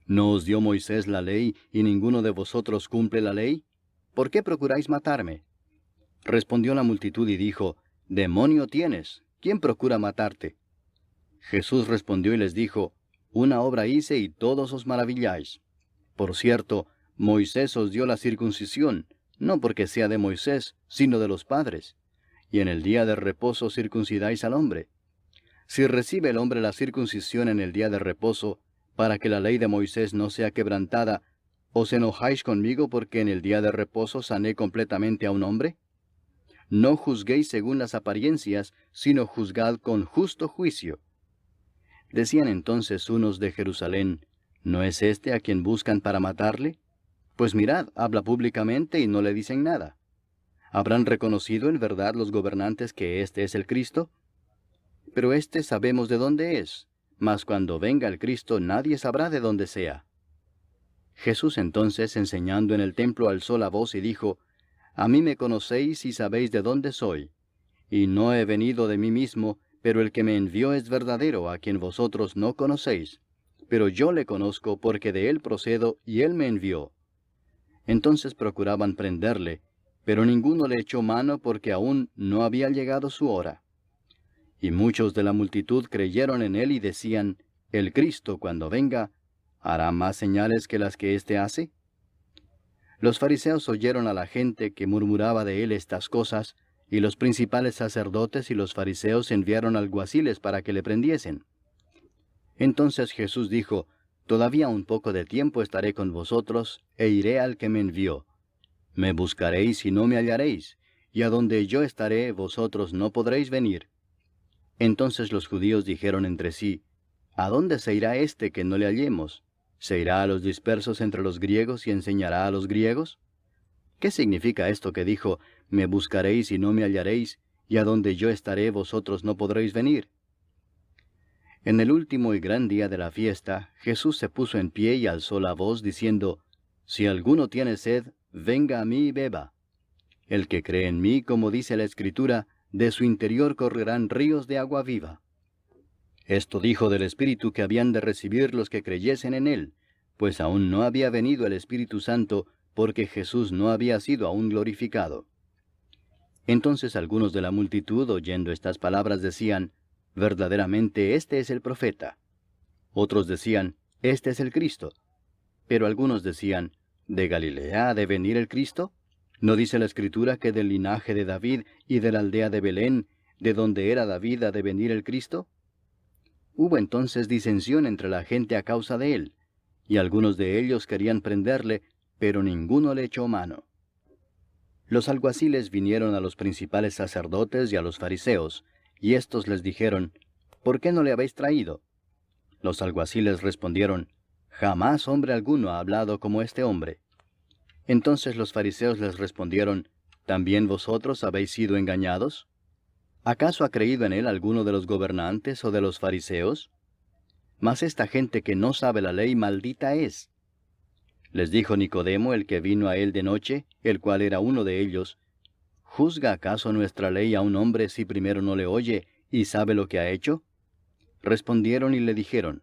¿No os dio Moisés la ley y ninguno de vosotros cumple la ley? ¿Por qué procuráis matarme? Respondió la multitud y dijo, demonio tienes, ¿quién procura matarte? Jesús respondió y les dijo, una obra hice y todos os maravilláis. Por cierto, Moisés os dio la circuncisión, no porque sea de Moisés, sino de los padres. Y en el día de reposo circuncidáis al hombre. Si recibe el hombre la circuncisión en el día de reposo, para que la ley de Moisés no sea quebrantada, ¿os enojáis conmigo porque en el día de reposo sané completamente a un hombre? no juzguéis según las apariencias, sino juzgad con justo juicio. Decían entonces unos de Jerusalén, ¿no es este a quien buscan para matarle? Pues mirad, habla públicamente y no le dicen nada. ¿Habrán reconocido en verdad los gobernantes que este es el Cristo? Pero este sabemos de dónde es, mas cuando venga el Cristo nadie sabrá de dónde sea. Jesús entonces, enseñando en el templo, alzó la voz y dijo, A mí me conocéis y sabéis de dónde soy. Y no he venido de mí mismo, pero el que me envió es verdadero, a quien vosotros no conocéis. Pero yo le conozco porque de él procedo y él me envió. Entonces procuraban prenderle, pero ninguno le echó mano porque aún no había llegado su hora. Y muchos de la multitud creyeron en él y decían, El Cristo, cuando venga, ¿hará más señales que las que éste hace? Los fariseos oyeron a la gente que murmuraba de él estas cosas, y los principales sacerdotes y los fariseos enviaron alguaciles para que le prendiesen. Entonces Jesús dijo, Todavía un poco de tiempo estaré con vosotros, e iré al que me envió. Me buscaréis y no me hallaréis, y a donde yo estaré vosotros no podréis venir. Entonces los judíos dijeron entre sí, ¿A dónde se irá éste que no le hallemos? ¿Se irá a los dispersos entre los griegos y enseñará a los griegos? ¿Qué significa esto que dijo, me buscaréis y no me hallaréis, y a donde yo estaré vosotros no podréis venir? En el último y gran día de la fiesta, Jesús se puso en pie y alzó la voz, diciendo, Si alguno tiene sed, venga a mí y beba. El que cree en mí, como dice la Escritura, de su interior correrán ríos de agua viva. Esto dijo del Espíritu que habían de recibir los que creyesen en él, pues aún no había venido el Espíritu Santo, porque Jesús no había sido aún glorificado. Entonces algunos de la multitud, oyendo estas palabras, decían, Verdaderamente este es el profeta. Otros decían, Este es el Cristo. Pero algunos decían, ¿De Galilea ha de venir el Cristo? ¿No dice la Escritura que del linaje de David y de la aldea de Belén, de donde era David, ha de venir el Cristo? Hubo entonces disensión entre la gente a causa de él, y algunos de ellos querían prenderle, pero ninguno le echó mano. Los alguaciles vinieron a los principales sacerdotes y a los fariseos, y éstos les dijeron, ¿Por qué no le habéis traído? Los alguaciles respondieron, Jamás hombre alguno ha hablado como este hombre. Entonces los fariseos les respondieron, ¿También vosotros habéis sido engañados? ¿Acaso ha creído en él alguno de los gobernantes o de los fariseos? Mas esta gente que no sabe la ley maldita es. Les dijo Nicodemo, el que vino a él de noche, el cual era uno de ellos, ¿Juzga acaso nuestra ley a un hombre si primero no le oye y sabe lo que ha hecho? Respondieron y le dijeron,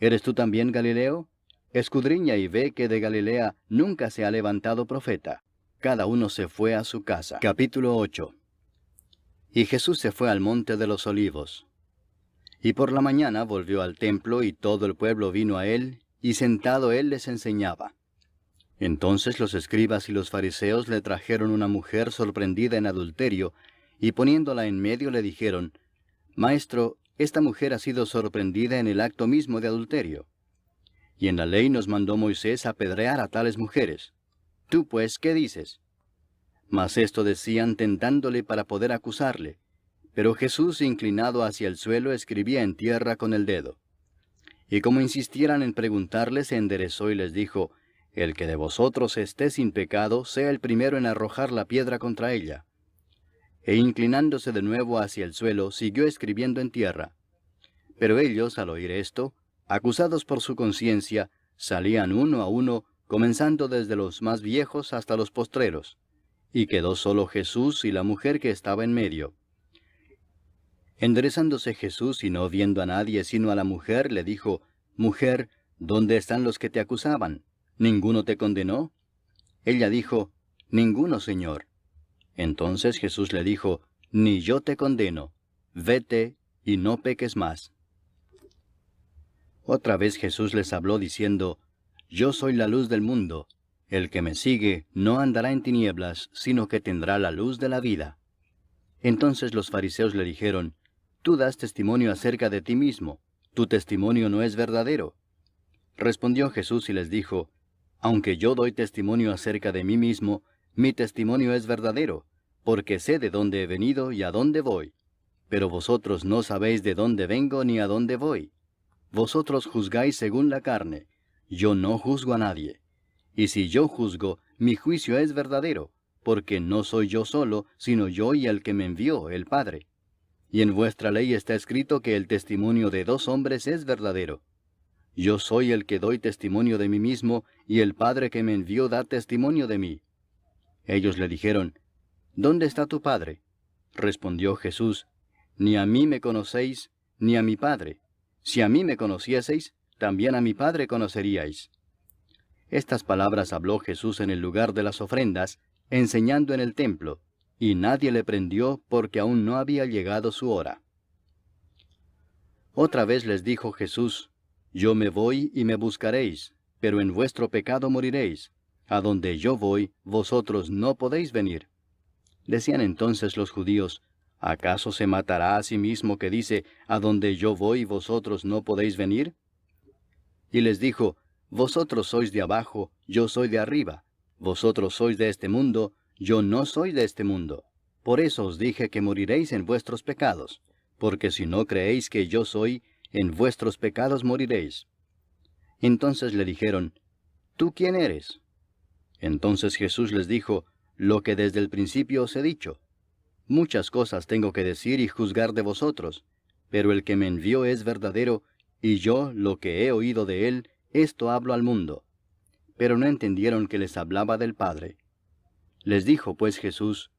¿Eres tú también Galileo? Escudriña y ve que de Galilea nunca se ha levantado profeta. Cada uno se fue a su casa. Capítulo 8. Y Jesús se fue al monte de los olivos. Y por la mañana volvió al templo, y todo el pueblo vino a él, y sentado él les enseñaba. Entonces los escribas y los fariseos le trajeron una mujer sorprendida en adulterio, y poniéndola en medio le dijeron, Maestro, esta mujer ha sido sorprendida en el acto mismo de adulterio. Y en la ley nos mandó Moisés apedrear a tales mujeres. Tú pues, ¿qué dices? Mas esto decían tentándole para poder acusarle. Pero Jesús, inclinado hacia el suelo, escribía en tierra con el dedo. Y como insistieran en preguntarle, se enderezó y les dijo, El que de vosotros esté sin pecado, sea el primero en arrojar la piedra contra ella. E inclinándose de nuevo hacia el suelo, siguió escribiendo en tierra. Pero ellos, al oír esto, acusados por su conciencia, salían uno a uno, comenzando desde los más viejos hasta los postreros. Y quedó solo Jesús y la mujer que estaba en medio. Enderezándose Jesús y no viendo a nadie sino a la mujer, le dijo, Mujer, ¿dónde están los que te acusaban? ¿Ninguno te condenó? Ella dijo, Ninguno, Señor. Entonces Jesús le dijo, Ni yo te condeno. Vete y no peques más. Otra vez Jesús les habló diciendo, Yo soy la luz del mundo. El que me sigue no andará en tinieblas, sino que tendrá la luz de la vida. Entonces los fariseos le dijeron, Tú das testimonio acerca de ti mismo, tu testimonio no es verdadero. Respondió Jesús y les dijo, Aunque yo doy testimonio acerca de mí mismo, mi testimonio es verdadero, porque sé de dónde he venido y a dónde voy. Pero vosotros no sabéis de dónde vengo ni a dónde voy. Vosotros juzgáis según la carne, yo no juzgo a nadie. Y si yo juzgo, mi juicio es verdadero, porque no soy yo solo, sino yo y el que me envió, el Padre. Y en vuestra ley está escrito que el testimonio de 2 hombres es verdadero. Yo soy el que doy testimonio de mí mismo, y el Padre que me envió da testimonio de mí. Ellos le dijeron, ¿dónde está tu Padre? Respondió Jesús, ni a mí me conocéis, ni a mi Padre. Si a mí me conocieseis, también a mi Padre conoceríais. Estas palabras habló Jesús en el lugar de las ofrendas, enseñando en el templo, y nadie le prendió porque aún no había llegado su hora. Otra vez les dijo Jesús, yo me voy y me buscaréis, pero en vuestro pecado moriréis. A donde yo voy, vosotros no podéis venir. Decían entonces los judíos, ¿acaso se matará a sí mismo que dice, a donde yo voy, vosotros no podéis venir? Y les dijo, vosotros sois de abajo, yo soy de arriba. Vosotros sois de este mundo, yo no soy de este mundo. Por eso os dije que moriréis en vuestros pecados, porque si no creéis que yo soy, en vuestros pecados moriréis. Entonces le dijeron, ¿tú quién eres? Entonces Jesús les dijo, lo que desde el principio os he dicho. Muchas cosas tengo que decir y juzgar de vosotros, pero el que me envió es verdadero, y yo, lo que he oído de él, esto hablo al mundo. Pero no entendieron que les hablaba del Padre. Les dijo pues Jesús,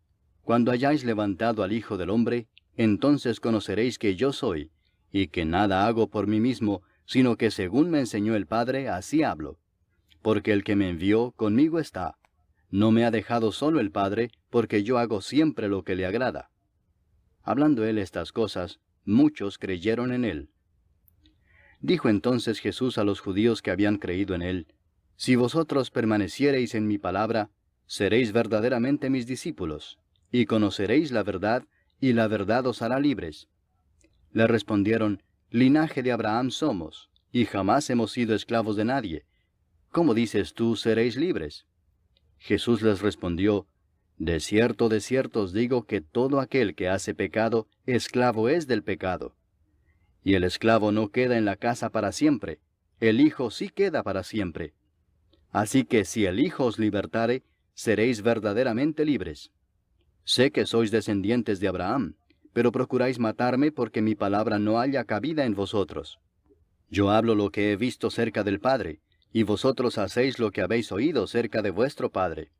cuando hayáis levantado al Hijo del Hombre, entonces conoceréis que yo soy, y que nada hago por mí mismo, sino que según me enseñó el Padre, así hablo. Porque el que me envió conmigo está. No me ha dejado solo el Padre, porque yo hago siempre lo que le agrada. Hablando él estas cosas, muchos creyeron en él. Dijo entonces Jesús a los judíos que habían creído en él, si vosotros permaneciereis en mi palabra, seréis verdaderamente mis discípulos, y conoceréis la verdad, y la verdad os hará libres. Le respondieron, linaje de Abraham somos, y jamás hemos sido esclavos de nadie. ¿Cómo dices tú, seréis libres? Jesús les respondió, de cierto os digo que todo aquel que hace pecado, esclavo es del pecado. Y el esclavo no queda en la casa para siempre, el Hijo sí queda para siempre. Así que si el Hijo os libertare, seréis verdaderamente libres. Sé que sois descendientes de Abraham, pero procuráis matarme porque mi palabra no haya cabida en vosotros. Yo hablo lo que he visto cerca del Padre, y vosotros hacéis lo que habéis oído cerca de vuestro padre.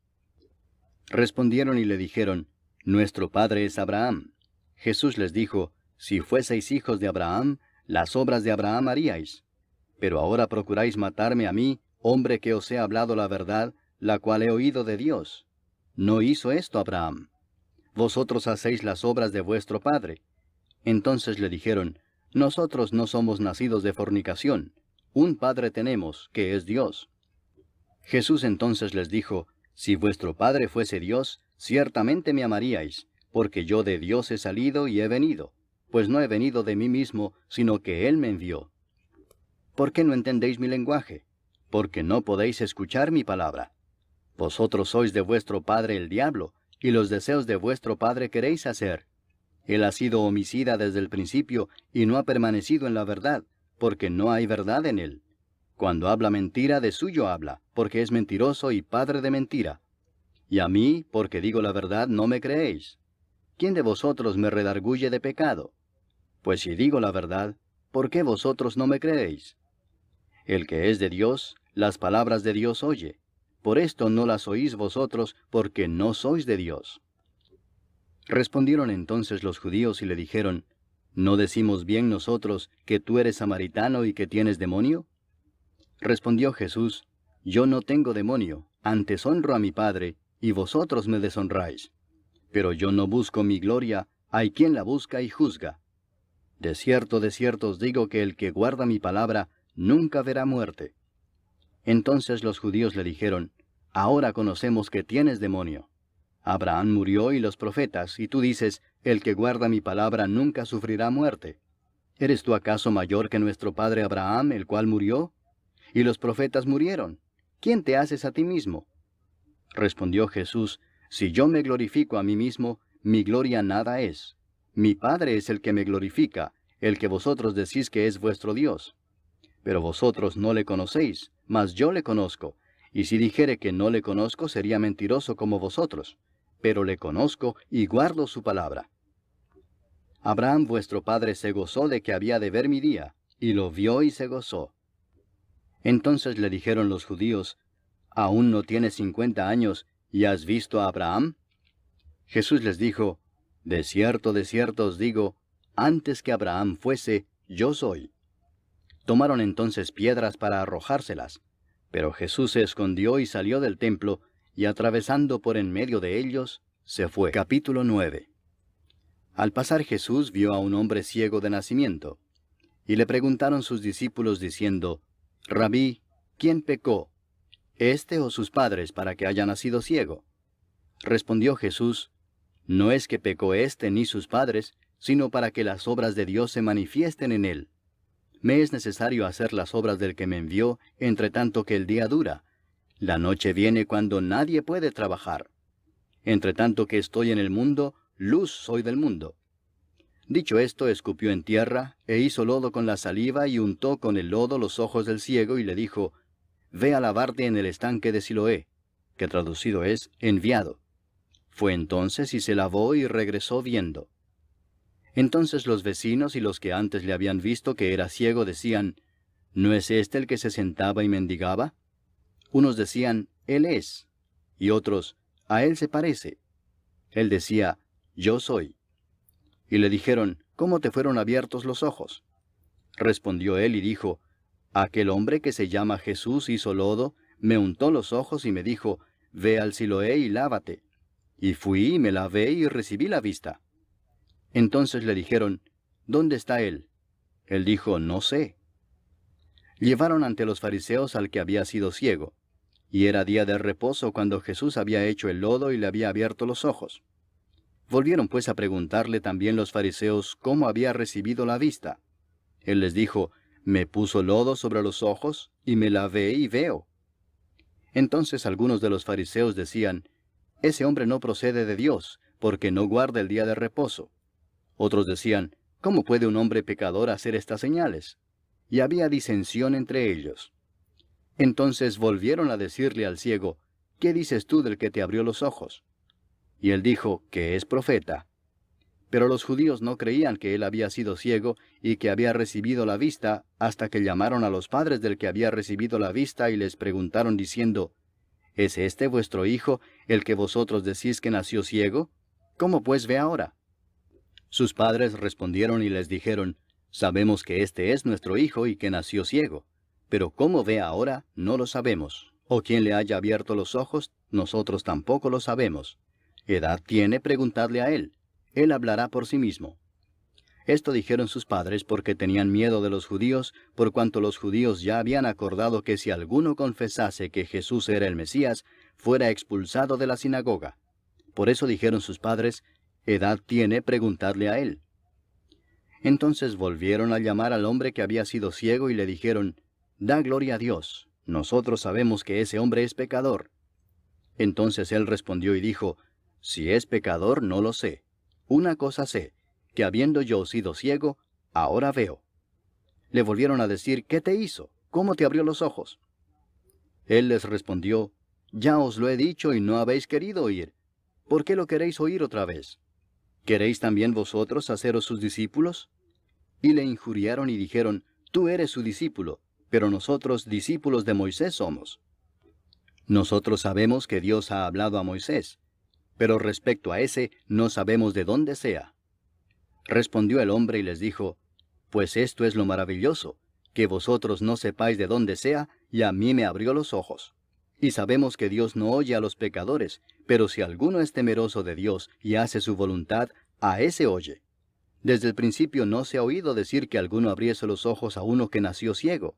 Respondieron y le dijeron, nuestro padre es Abraham. Jesús les dijo, si fueseis hijos de Abraham, las obras de Abraham haríais. Pero ahora procuráis matarme a mí, hombre que os he hablado la verdad, la cual he oído de Dios. No hizo esto Abraham. Vosotros hacéis las obras de vuestro padre. Entonces le dijeron, nosotros no somos nacidos de fornicación. Un Padre tenemos, que es Dios. Jesús entonces les dijo, si vuestro Padre fuese Dios, ciertamente me amaríais, porque yo de Dios he salido y he venido, pues no he venido de mí mismo, sino que Él me envió. ¿Por qué no entendéis mi lenguaje? Porque no podéis escuchar mi palabra. Vosotros sois de vuestro padre el diablo, y los deseos de vuestro padre queréis hacer. Él ha sido homicida desde el principio, y no ha permanecido en la verdad, porque no hay verdad en él. Cuando habla mentira, de suyo habla, porque es mentiroso y padre de mentira. Y a mí, porque digo la verdad, no me creéis. ¿Quién de vosotros me redarguye de pecado? Pues si digo la verdad, ¿por qué vosotros no me creéis? El que es de Dios, las palabras de Dios oye. Por esto no las oís vosotros, porque no sois de Dios. Respondieron entonces los judíos y le dijeron, ¿no decimos bien nosotros que tú eres samaritano y que tienes demonio? Respondió Jesús, yo no tengo demonio, antes honro a mi Padre, y vosotros me deshonráis. Pero yo no busco mi gloria, hay quien la busca y juzga. De cierto os digo que el que guarda mi palabra, nunca verá muerte. Entonces los judíos le dijeron, ahora conocemos que tienes demonio. Abraham murió y los profetas, y tú dices, el que guarda mi palabra nunca sufrirá muerte. ¿Eres tú acaso mayor que nuestro padre Abraham, el cual murió? Y los profetas murieron. ¿Quién te haces a ti mismo? Respondió Jesús, Si yo me glorifico a mí mismo, mi gloria nada es. Mi Padre es el que me glorifica, el que vosotros decís que es vuestro Dios. Pero vosotros no le conocéis, mas yo le conozco, y si dijere que no le conozco, sería mentiroso como vosotros. Pero le conozco y guardo su palabra. Abraham vuestro padre se gozó de que había de ver mi día, y lo vio y se gozó. Entonces le dijeron los judíos, ¿aún no tienes 50 años, y has visto a Abraham? Jesús les dijo, de cierto os digo, antes que Abraham fuese, yo soy. Tomaron entonces piedras para arrojárselas, pero Jesús se escondió y salió del templo, y atravesando por en medio de ellos, se fue. Capítulo 9. Al pasar Jesús vio a un hombre ciego de nacimiento, y le preguntaron sus discípulos diciendo, Rabí, ¿quién pecó, éste o sus padres, para que haya nacido ciego? Respondió Jesús, no es que pecó éste ni sus padres, sino para que las obras de Dios se manifiesten en él. Me es necesario hacer las obras del que me envió, entre tanto que el día dura. La noche viene cuando nadie puede trabajar. Entre tanto que estoy en el mundo, luz soy del mundo. Dicho esto, escupió en tierra, e hizo lodo con la saliva, y untó con el lodo los ojos del ciego, y le dijo, Ve a lavarte en el estanque de Siloé, que traducido es, enviado. Fue entonces y se lavó y regresó viendo. Entonces los vecinos y los que antes le habían visto que era ciego decían, ¿no es este el que se sentaba y mendigaba? Unos decían, Él es, y otros, a él se parece. Él decía, Yo soy. Y le dijeron, ¿cómo te fueron abiertos los ojos? Respondió él y dijo, Aquel hombre que se llama Jesús hizo lodo, me untó los ojos y me dijo, Ve al Siloé y lávate. Y fui y me lavé y recibí la vista. Entonces le dijeron, ¿dónde está él? Él dijo, no sé. Llevaron ante los fariseos al que había sido ciego, y era día de reposo cuando Jesús había hecho el lodo y le había abierto los ojos. Volvieron pues a preguntarle también los fariseos cómo había recibido la vista. Él les dijo, me puso lodo sobre los ojos, y me lavé y veo. Entonces algunos de los fariseos decían, ese hombre no procede de Dios, porque no guarda el día de reposo. Otros decían, ¿cómo puede un hombre pecador hacer estas señales? Y había disensión entre ellos. Entonces volvieron a decirle al ciego, ¿qué dices tú del que te abrió los ojos? Y él dijo, que es profeta. Pero los judíos no creían que él había sido ciego y que había recibido la vista, hasta que llamaron a los padres del que había recibido la vista y les preguntaron diciendo, ¿es este vuestro hijo, el que vosotros decís que nació ciego? ¿Cómo pues ve ahora? Sus padres respondieron y les dijeron, sabemos que este es nuestro hijo y que nació ciego, pero cómo ve ahora no lo sabemos, o quién le haya abierto los ojos, nosotros tampoco lo sabemos. ¿Edad tiene? Preguntadle a él. Él hablará por sí mismo. Esto dijeron sus padres porque tenían miedo de los judíos, por cuanto los judíos ya habían acordado que si alguno confesase que Jesús era el Mesías, fuera expulsado de la sinagoga. Por eso dijeron sus padres, ¿edad tiene? Preguntadle a él. Entonces volvieron a llamar al hombre que había sido ciego y le dijeron, da gloria a Dios, nosotros sabemos que ese hombre es pecador. Entonces él respondió y dijo, si es pecador no lo sé. Una cosa sé, que habiendo yo sido ciego, ahora veo. Le volvieron a decir, ¿qué te hizo? ¿Cómo te abrió los ojos? Él les respondió, ya os lo he dicho y no habéis querido oír. ¿Por qué lo queréis oír otra vez? ¿Queréis también vosotros haceros sus discípulos? Y le injuriaron y dijeron, tú eres su discípulo, pero nosotros discípulos de Moisés somos. Nosotros sabemos que Dios ha hablado a Moisés, pero respecto a ese no sabemos de dónde sea. Respondió el hombre y les dijo, pues esto es lo maravilloso, que vosotros no sepáis de dónde sea, y a mí me abrió los ojos. Y sabemos que Dios no oye a los pecadores, pero si alguno es temeroso de Dios y hace su voluntad, a ese oye. Desde el principio no se ha oído decir que alguno abriese los ojos a uno que nació ciego.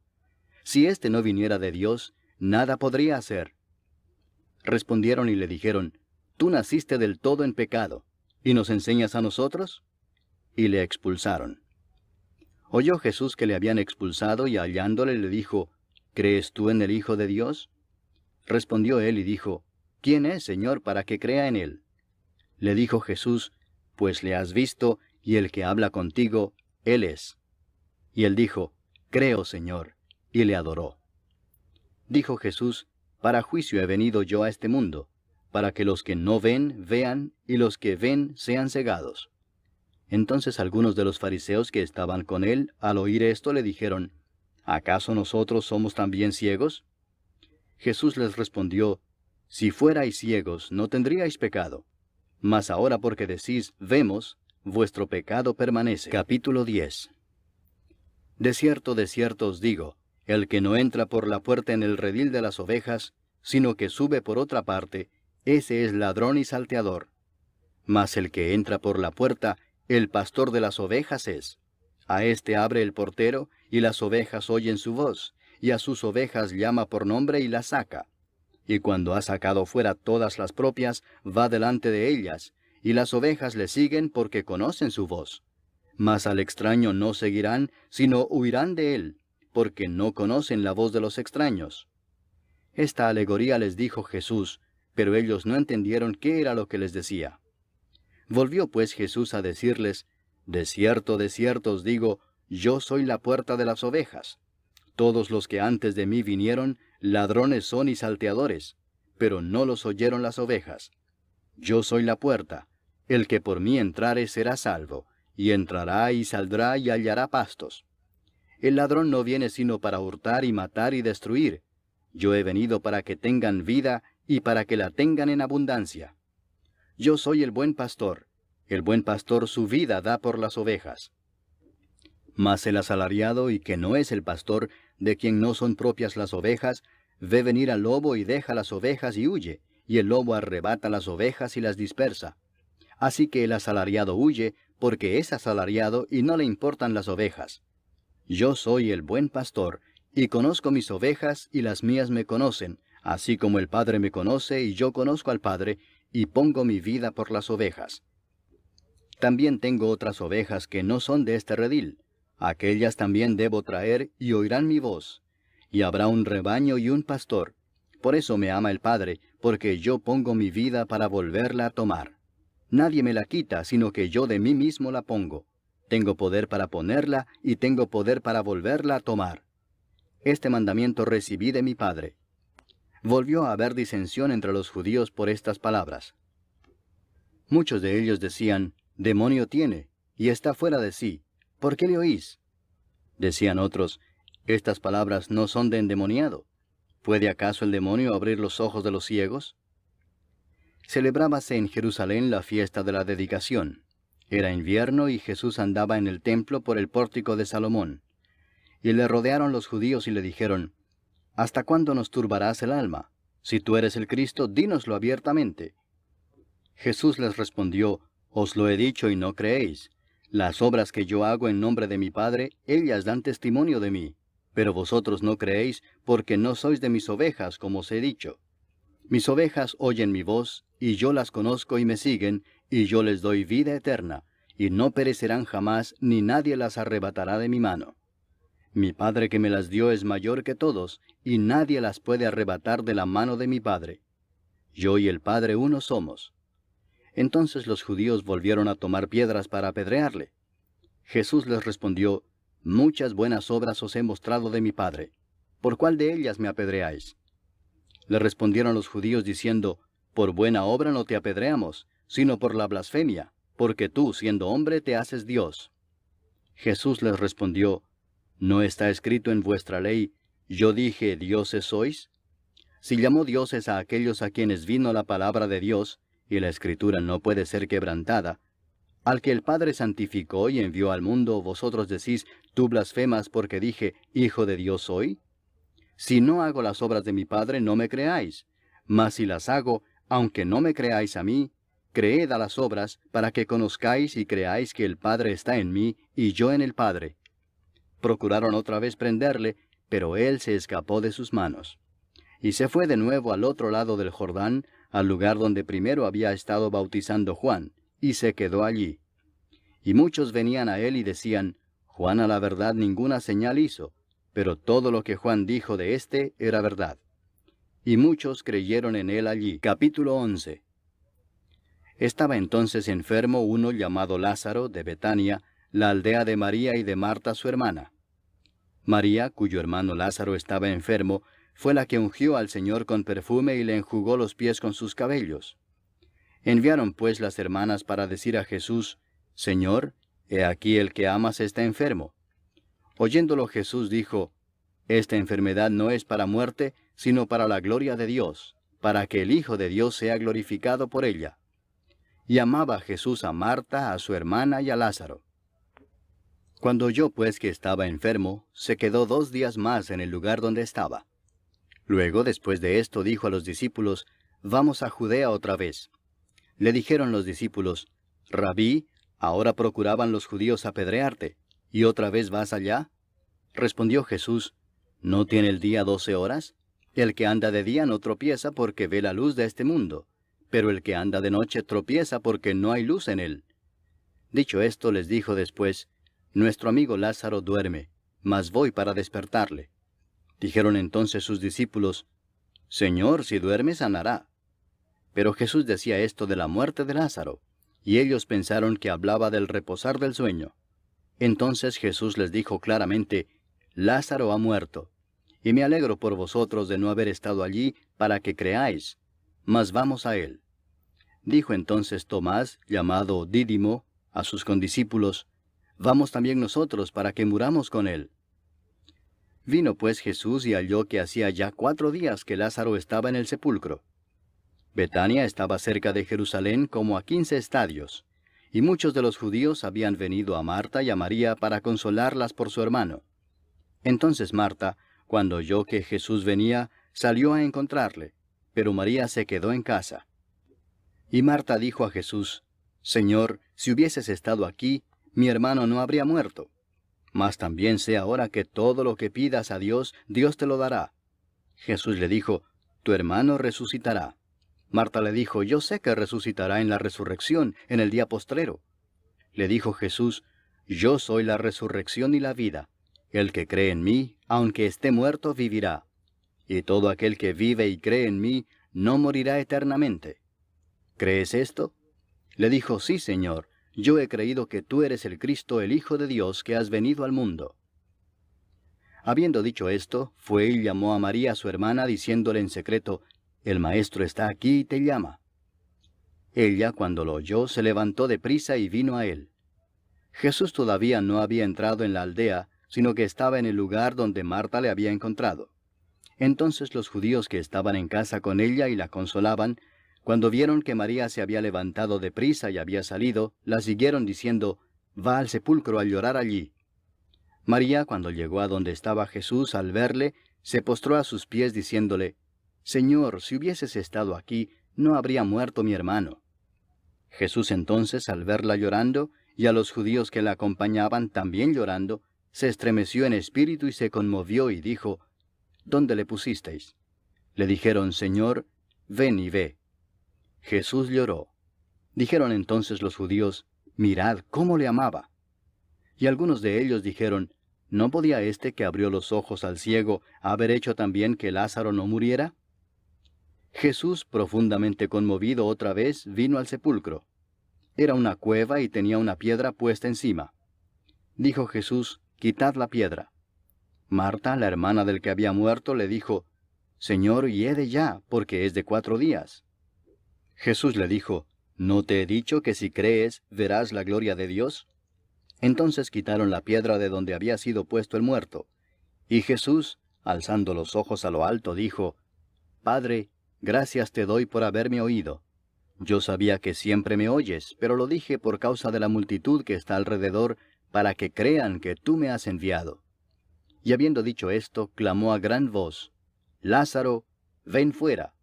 Si éste no viniera de Dios, nada podría hacer. Respondieron y le dijeron, tú naciste del todo en pecado, ¿y nos enseñas a nosotros? Y le expulsaron. Oyó Jesús que le habían expulsado y hallándole le dijo, ¿crees tú en el Hijo de Dios? Respondió él y dijo, ¿quién es, Señor, para que crea en él? Le dijo Jesús, pues le has visto, y el que habla contigo, él es. Y él dijo, creo, Señor, y le adoró. Dijo Jesús, para juicio he venido yo a este mundo, para que los que no ven, vean, y los que ven, sean cegados. Entonces algunos de los fariseos que estaban con él, al oír esto, le dijeron, ¿acaso nosotros somos también ciegos? Jesús les respondió, si fuerais ciegos, no tendríais pecado. Mas ahora porque decís, vemos, vuestro pecado permanece. Capítulo 10. De cierto os digo, el que no entra por la puerta en el redil de las ovejas, sino que sube por otra parte, ese es ladrón y salteador. Mas el que entra por la puerta, el pastor de las ovejas es. A éste abre el portero, y las ovejas oyen su voz, y a sus ovejas llama por nombre y las saca. Y cuando ha sacado fuera todas las propias, va delante de ellas, y las ovejas le siguen porque conocen su voz. Mas al extraño no seguirán, sino huirán de él, porque no conocen la voz de los extraños. Esta alegoría les dijo Jesús, pero ellos no entendieron qué era lo que les decía. Volvió pues Jesús a decirles, de cierto os digo, yo soy la puerta de las ovejas. Todos los que antes de mí vinieron, ladrones son y salteadores, pero no los oyeron las ovejas. Yo soy la puerta, el que por mí entrare será salvo, y entrará y saldrá y hallará pastos. El ladrón no viene sino para hurtar y matar y destruir. Yo he venido para que tengan vida y para que la tengan en abundancia. Yo soy el buen pastor su vida da por las ovejas. Mas el asalariado y que no es el pastor, de quien no son propias las ovejas, ve venir al lobo y deja las ovejas y huye, y el lobo arrebata las ovejas y las dispersa. Así que el asalariado huye, porque es asalariado y no le importan las ovejas. Yo soy el buen pastor, y conozco mis ovejas, y las mías me conocen, así como el Padre me conoce, y yo conozco al Padre, y pongo mi vida por las ovejas. También tengo otras ovejas que no son de este redil. Aquellas también debo traer, y oirán mi voz. Y habrá un rebaño y un pastor. Por eso me ama el Padre, porque yo pongo mi vida para volverla a tomar. Nadie me la quita, sino que yo de mí mismo la pongo. Tengo poder para ponerla, y tengo poder para volverla a tomar. Este mandamiento recibí de mi Padre. Volvió a haber disensión entre los judíos por estas palabras. Muchos de ellos decían, demonio tiene, y está fuera de sí. ¿Por qué le oís? Decían otros, estas palabras no son de endemoniado. ¿Puede acaso el demonio abrir los ojos de los ciegos? Celebrábase en Jerusalén la fiesta de la dedicación. Era invierno y Jesús andaba en el templo por el pórtico de Salomón. Y le rodearon los judíos y le dijeron, ¿hasta cuándo nos turbarás el alma? Si tú eres el Cristo, dínoslo abiertamente. Jesús les respondió, os lo he dicho y no creéis. Las obras que yo hago en nombre de mi Padre, ellas dan testimonio de mí. Pero vosotros no creéis, porque no sois de mis ovejas, como os he dicho. Mis ovejas oyen mi voz, y yo las conozco y me siguen, y yo les doy vida eterna, y no perecerán jamás, ni nadie las arrebatará de mi mano. Mi Padre que me las dio es mayor que todos, y nadie las puede arrebatar de la mano de mi Padre. Yo y el Padre uno somos. Entonces los judíos volvieron a tomar piedras para apedrearle. Jesús les respondió, muchas buenas obras os he mostrado de mi Padre. ¿Por cuál de ellas me apedreáis? Le respondieron los judíos diciendo, por buena obra no te apedreamos, sino por la blasfemia, porque tú, siendo hombre, te haces Dios. Jesús les respondió, ¿no está escrito en vuestra ley, yo dije, dioses sois? Si llamó dioses a aquellos a quienes vino la palabra de Dios, y la Escritura no puede ser quebrantada, al que el Padre santificó y envió al mundo, vosotros decís, tú blasfemas porque dije, Hijo de Dios soy. Si no hago las obras de mi Padre, no me creáis. Mas si las hago, aunque no me creáis a mí, creed a las obras, para que conozcáis y creáis que el Padre está en mí, y yo en el Padre. Procuraron otra vez prenderle, pero él se escapó de sus manos. Y se fue de nuevo al otro lado del Jordán, al lugar donde primero había estado bautizando Juan, y se quedó allí. Y muchos venían a él y decían, Juan a la verdad ninguna señal hizo, pero todo lo que Juan dijo de éste era verdad. y muchos creyeron en él allí. Capítulo 11. Estaba entonces enfermo uno llamado Lázaro, de Betania, la aldea de María y de Marta su hermana. María, cuyo hermano Lázaro estaba enfermo, fue la que ungió al Señor con perfume y le enjugó los pies con sus cabellos. Enviaron pues las hermanas para decir a Jesús, Señor, he aquí el que amas está enfermo. Oyéndolo Jesús dijo, Esta enfermedad no es para muerte, sino para la gloria de Dios, para que el Hijo de Dios sea glorificado por ella. Y amaba Jesús a Marta, a su hermana y a Lázaro. Cuando oyó pues que estaba enfermo, se quedó 2 días más en el lugar donde estaba. Luego, después de esto, dijo a los discípulos, Vamos a Judea otra vez. Le dijeron los discípulos, Rabí, ahora procuraban los judíos apedrearte, ¿y otra vez vas allá? Respondió Jesús, ¿no tiene el día 12 horas? El que anda de día no tropieza porque ve la luz de este mundo, pero el que anda de noche tropieza porque no hay luz en él. Dicho esto, les dijo después, Nuestro amigo Lázaro duerme, mas voy para despertarle. Dijeron entonces sus discípulos, Señor, si duerme sanará. Pero Jesús decía esto de la muerte de Lázaro, y ellos pensaron que hablaba del reposar del sueño. Entonces Jesús les dijo claramente, Lázaro ha muerto, y me alegro por vosotros de no haber estado allí para que creáis, mas vamos a él. Dijo entonces Tomás, llamado Dídimo, a sus condiscípulos, Vamos también nosotros para que muramos con él. Vino pues Jesús y halló que hacía ya 4 días que Lázaro estaba en el sepulcro. Betania estaba cerca de Jerusalén como a 15 estadios, y muchos de los judíos habían venido a Marta y a María para consolarlas por su hermano. Entonces Marta, cuando oyó que Jesús venía, salió a encontrarle, pero María se quedó en casa. Y Marta dijo a Jesús, Señor, si hubieses estado aquí, mi hermano no habría muerto. Mas también sé ahora que todo lo que pidas a Dios, Dios te lo dará. Jesús le dijo, Tu hermano resucitará. Marta le dijo, Yo sé que resucitará en la resurrección, en el día postrero. Le dijo Jesús, Yo soy la resurrección y la vida. El que cree en mí, aunque esté muerto, vivirá. Y todo aquel que vive y cree en mí, no morirá eternamente. ¿Crees esto? Le dijo, Sí, Señor, yo he creído que tú eres el Cristo, el Hijo de Dios, que has venido al mundo. Habiendo dicho esto, fue y llamó a María su hermana, diciéndole en secreto, El Maestro está aquí y te llama. Ella, cuando lo oyó, se levantó de prisa y vino a él. Jesús todavía no había entrado en la aldea, sino que estaba en el lugar donde Marta le había encontrado. Entonces los judíos que estaban en casa con ella y la consolaban, cuando vieron que María se había levantado de prisa y había salido, la siguieron diciendo, Va al sepulcro a llorar allí. María, cuando llegó a donde estaba Jesús, al verle, se postró a sus pies diciéndole, Señor, si hubieses estado aquí, no habría muerto mi hermano. Jesús entonces, al verla llorando, y a los judíos que la acompañaban también llorando, se estremeció en espíritu y se conmovió y dijo, ¿Dónde le pusisteis? Le dijeron, Señor, ven y ve. Jesús lloró. Dijeron entonces los judíos, Mirad cómo le amaba. Y algunos de ellos dijeron, ¿no podía éste que abrió los ojos al ciego haber hecho también que Lázaro no muriera? Jesús, profundamente conmovido otra vez, vino al sepulcro. Era una cueva y tenía una piedra puesta encima. Dijo Jesús, Quitad la piedra. Marta, la hermana del que había muerto, le dijo, Señor, hiede ya, porque es de 4 días. Jesús le dijo, ¿no te he dicho que si crees, verás la gloria de Dios? Entonces quitaron la piedra de donde había sido puesto el muerto. Y Jesús, alzando los ojos a lo alto, dijo, Padre, gracias te doy por haberme oído. Yo sabía que siempre me oyes, pero lo dije por causa de la multitud que está alrededor, para que crean que tú me has enviado. Y habiendo dicho esto, clamó a gran voz, Lázaro, ven fuera.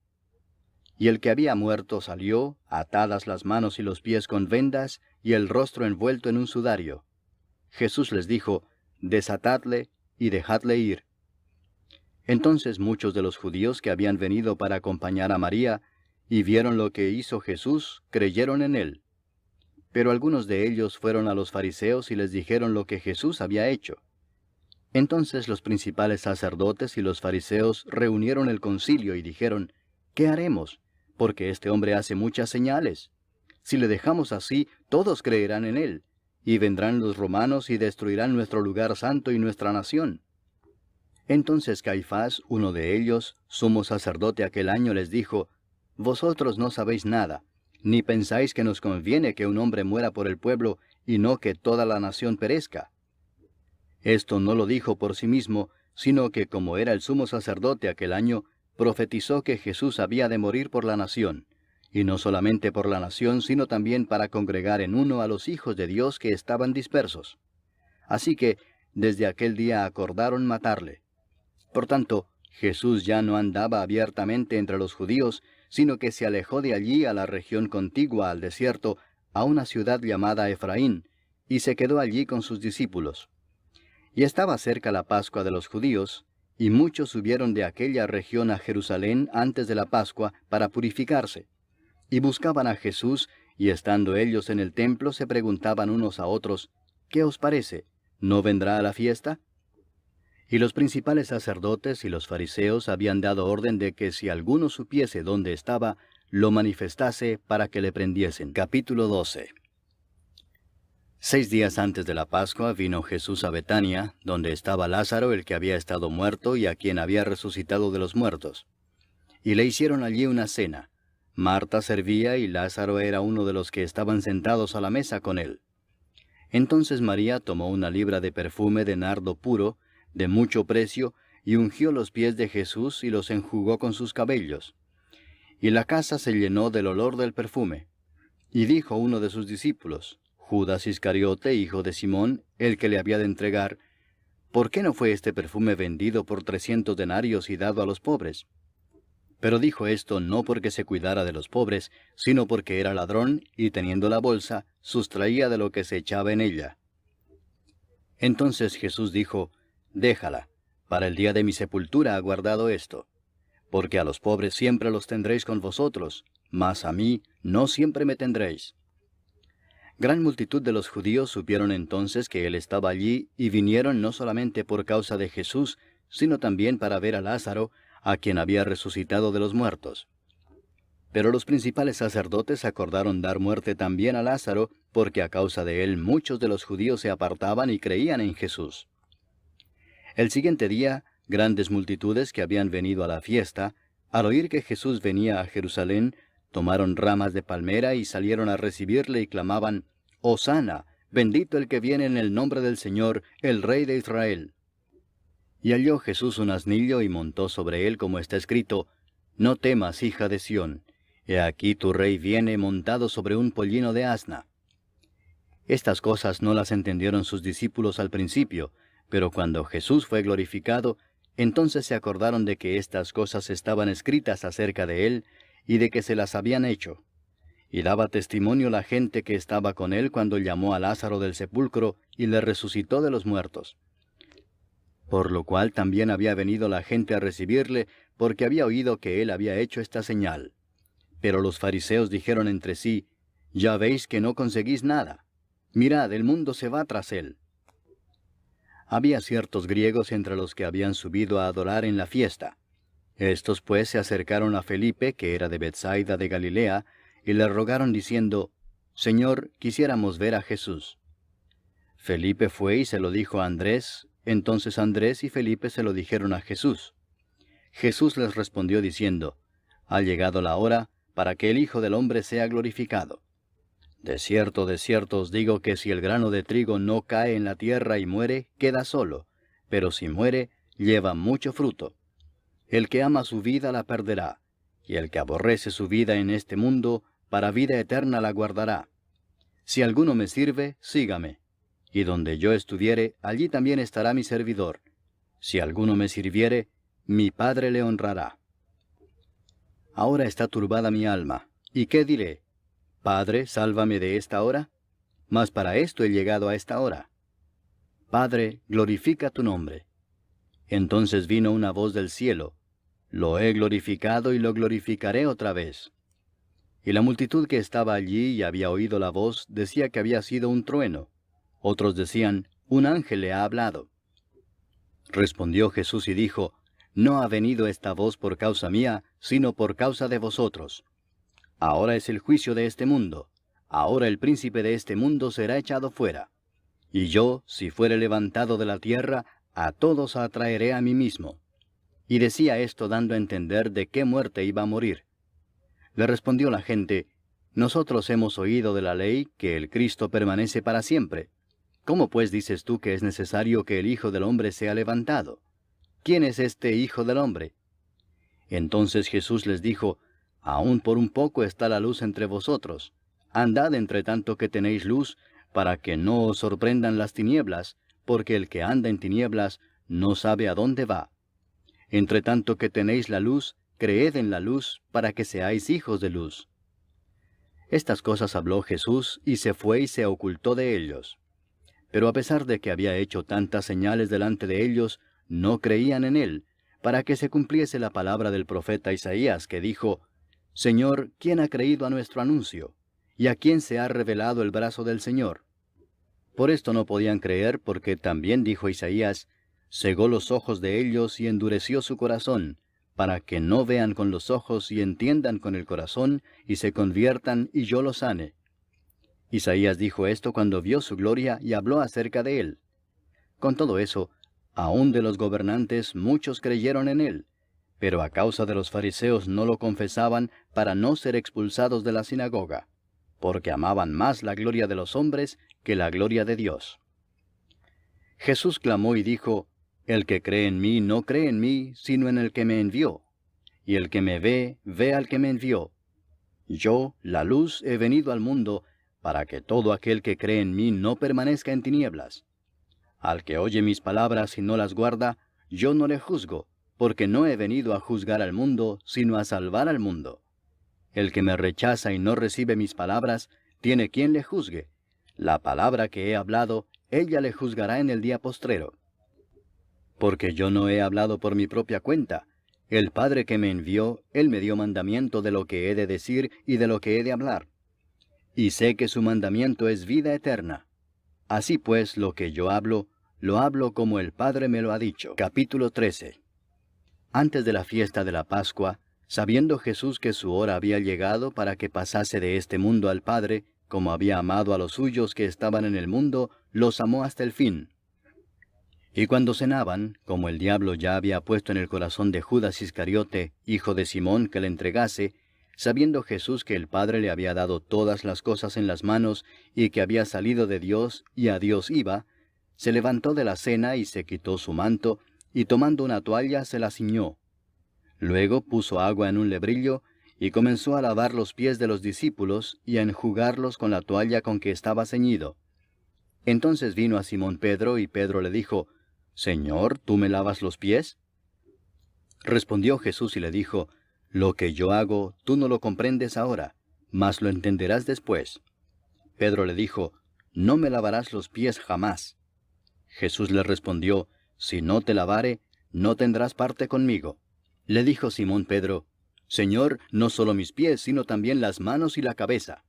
Y el que había muerto salió, atadas las manos y los pies con vendas, y el rostro envuelto en un sudario. Jesús les dijo, Desatadle y dejadle ir. Entonces muchos de los judíos que habían venido para acompañar a María, y vieron lo que hizo Jesús, creyeron en él. Pero algunos de ellos fueron a los fariseos y les dijeron lo que Jesús había hecho. Entonces los principales sacerdotes y los fariseos reunieron el concilio y dijeron, ¿qué haremos? Porque este hombre hace muchas señales. Si le dejamos así, todos creerán en él, y vendrán los romanos y destruirán nuestro lugar santo y nuestra nación. Entonces Caifás, uno de ellos, sumo sacerdote aquel año, les dijo, Vosotros no sabéis nada, ni pensáis que nos conviene que un hombre muera por el pueblo, y no que toda la nación perezca. Esto no lo dijo por sí mismo, sino que como era el sumo sacerdote aquel año, profetizó que Jesús había de morir por la nación, y no solamente por la nación, sino también para congregar en uno a los hijos de Dios que estaban dispersos. Así que, desde aquel día acordaron matarle. Por tanto, Jesús ya no andaba abiertamente entre los judíos, sino que se alejó de allí a la región contigua al desierto, a una ciudad llamada Efraín, y se quedó allí con sus discípulos. Y estaba cerca la Pascua de los judíos, y muchos subieron de aquella región a Jerusalén antes de la Pascua para purificarse. Y buscaban a Jesús, y estando ellos en el templo se preguntaban unos a otros, ¿qué os parece? ¿No vendrá a la fiesta? Y los principales sacerdotes y los fariseos habían dado orden de que si alguno supiese dónde estaba, lo manifestase para que le prendiesen. Capítulo 12. 6 días antes de la Pascua vino Jesús a Betania, donde estaba Lázaro, el que había estado muerto y a quien había resucitado de los muertos. Y le hicieron allí una cena. Marta servía y Lázaro era uno de los que estaban sentados a la mesa con él. Entonces María tomó una libra de perfume de nardo puro, de mucho precio, y ungió los pies de Jesús y los enjugó con sus cabellos. Y la casa se llenó del olor del perfume. Y dijo uno de sus discípulos, Judas Iscariote, hijo de Simón, el que le había de entregar, ¿por qué no fue este perfume vendido por 300 denarios y dado a los pobres? Pero dijo esto no porque se cuidara de los pobres, sino porque era ladrón, y teniendo la bolsa, sustraía de lo que se echaba en ella. Entonces Jesús dijo, Déjala, para el día de mi sepultura ha guardado esto. Porque a los pobres siempre los tendréis con vosotros, mas a mí no siempre me tendréis. Gran multitud de los judíos supieron entonces que él estaba allí, y vinieron no solamente por causa de Jesús, sino también para ver a Lázaro, a quien había resucitado de los muertos. Pero los principales sacerdotes acordaron dar muerte también a Lázaro, porque a causa de él muchos de los judíos se apartaban y creían en Jesús. El siguiente día, grandes multitudes que habían venido a la fiesta, al oír que Jesús venía a Jerusalén, tomaron ramas de palmera y salieron a recibirle y clamaban, Hosana, bendito el que viene en el nombre del Señor, el Rey de Israel. Y halló Jesús un asnillo y montó sobre él como está escrito, No temas, hija de Sión, he aquí tu rey viene montado sobre un pollino de asna. Estas cosas no las entendieron sus discípulos al principio, pero cuando Jesús fue glorificado, entonces se acordaron de que estas cosas estaban escritas acerca de él, y de que se las habían hecho. Y daba testimonio la gente que estaba con él cuando llamó a Lázaro del sepulcro y le resucitó de los muertos. Por lo cual también había venido la gente a recibirle, porque había oído que él había hecho esta señal. Pero los fariseos dijeron entre sí, Ya veis que no conseguís nada. Mirad, el mundo se va tras él. Había ciertos griegos entre los que habían subido a adorar en la fiesta. Estos pues se acercaron a Felipe, que era de Betsaida de Galilea, y le rogaron diciendo, Señor, quisiéramos ver a Jesús. Felipe fue y se lo dijo a Andrés, entonces Andrés y Felipe se lo dijeron a Jesús. Jesús les respondió diciendo, Ha llegado la hora para que el Hijo del Hombre sea glorificado. De cierto os digo que si el grano de trigo no cae en la tierra y muere, queda solo, pero si muere, lleva mucho fruto. El que ama su vida la perderá, y el que aborrece su vida en este mundo, para vida eterna la guardará. Si alguno me sirve, sígame, y donde yo estuviere, allí también estará mi servidor. Si alguno me sirviere, mi Padre le honrará. Ahora está turbada mi alma, ¿y qué diré? Padre, sálvame de esta hora. Mas para esto he llegado a esta hora. Padre, glorifica tu nombre. Entonces vino una voz del cielo, Lo he glorificado y lo glorificaré otra vez. Y la multitud que estaba allí y había oído la voz decía que había sido un trueno. Otros decían, Un ángel le ha hablado. Respondió Jesús y dijo, No ha venido esta voz por causa mía, sino por causa de vosotros. Ahora es el juicio de este mundo. Ahora el príncipe de este mundo será echado fuera. Y yo, si fuere levantado de la tierra, a todos atraeré a mí mismo. Y decía esto dando a entender de qué muerte iba a morir. Le respondió la gente, Nosotros hemos oído de la ley que el Cristo permanece para siempre. ¿Cómo pues dices tú que es necesario que el Hijo del Hombre sea levantado? ¿Quién es este Hijo del Hombre? Entonces Jesús les dijo, Aún por un poco está la luz entre vosotros. Andad entre tanto que tenéis luz, para que no os sorprendan las tinieblas, porque el que anda en tinieblas no sabe a dónde va. Entre tanto que tenéis la luz, creed en la luz, para que seáis hijos de luz. Estas cosas habló Jesús, y se fue y se ocultó de ellos. Pero a pesar de que había hecho tantas señales delante de ellos, no creían en él, para que se cumpliese la palabra del profeta Isaías, que dijo, Señor, ¿quién ha creído a nuestro anuncio? ¿Y a quién se ha revelado el brazo del Señor? Por esto no podían creer, porque también dijo Isaías, cegó los ojos de ellos y endureció su corazón, para que no vean con los ojos y entiendan con el corazón, y se conviertan y yo los sane. Isaías dijo esto cuando vio su gloria y habló acerca de él. Con todo eso, aún de los gobernantes muchos creyeron en él, pero a causa de los fariseos no lo confesaban para no ser expulsados de la sinagoga, porque amaban más la gloria de los hombres que la gloria de Dios. Jesús clamó y dijo, El que cree en mí no cree en mí, sino en el que me envió. Y el que me ve, ve al que me envió. Yo, la luz, he venido al mundo, para que todo aquel que cree en mí no permanezca en tinieblas. Al que oye mis palabras y no las guarda, yo no le juzgo, porque no he venido a juzgar al mundo, sino a salvar al mundo. El que me rechaza y no recibe mis palabras, tiene quien le juzgue. La palabra que he hablado, ella le juzgará en el día postrero. Porque yo no he hablado por mi propia cuenta. El Padre que me envió, Él me dio mandamiento de lo que he de decir y de lo que he de hablar. Y sé que su mandamiento es vida eterna. Así pues, lo que yo hablo, lo hablo como el Padre me lo ha dicho. Capítulo 13. Antes de la fiesta de la Pascua, sabiendo Jesús que su hora había llegado para que pasase de este mundo al Padre, como había amado a los suyos que estaban en el mundo, los amó hasta el fin. Y cuando cenaban, como el diablo ya había puesto en el corazón de Judas Iscariote, hijo de Simón, que le entregase, sabiendo Jesús que el Padre le había dado todas las cosas en las manos, y que había salido de Dios y a Dios iba, se levantó de la cena y se quitó su manto, y tomando una toalla se la ciñó. Luego puso agua en un lebrillo, y comenzó a lavar los pies de los discípulos, y a enjugarlos con la toalla con que estaba ceñido. Entonces vino a Simón Pedro, y Pedro le dijo, Señor, ¿tú me lavas los pies? Respondió Jesús y le dijo, Lo que yo hago, tú no lo comprendes ahora, mas lo entenderás después. Pedro le dijo, No me lavarás los pies jamás. Jesús le respondió, Si no te lavare, no tendrás parte conmigo. Le dijo Simón Pedro, Señor, no solo mis pies, sino también las manos y la cabeza.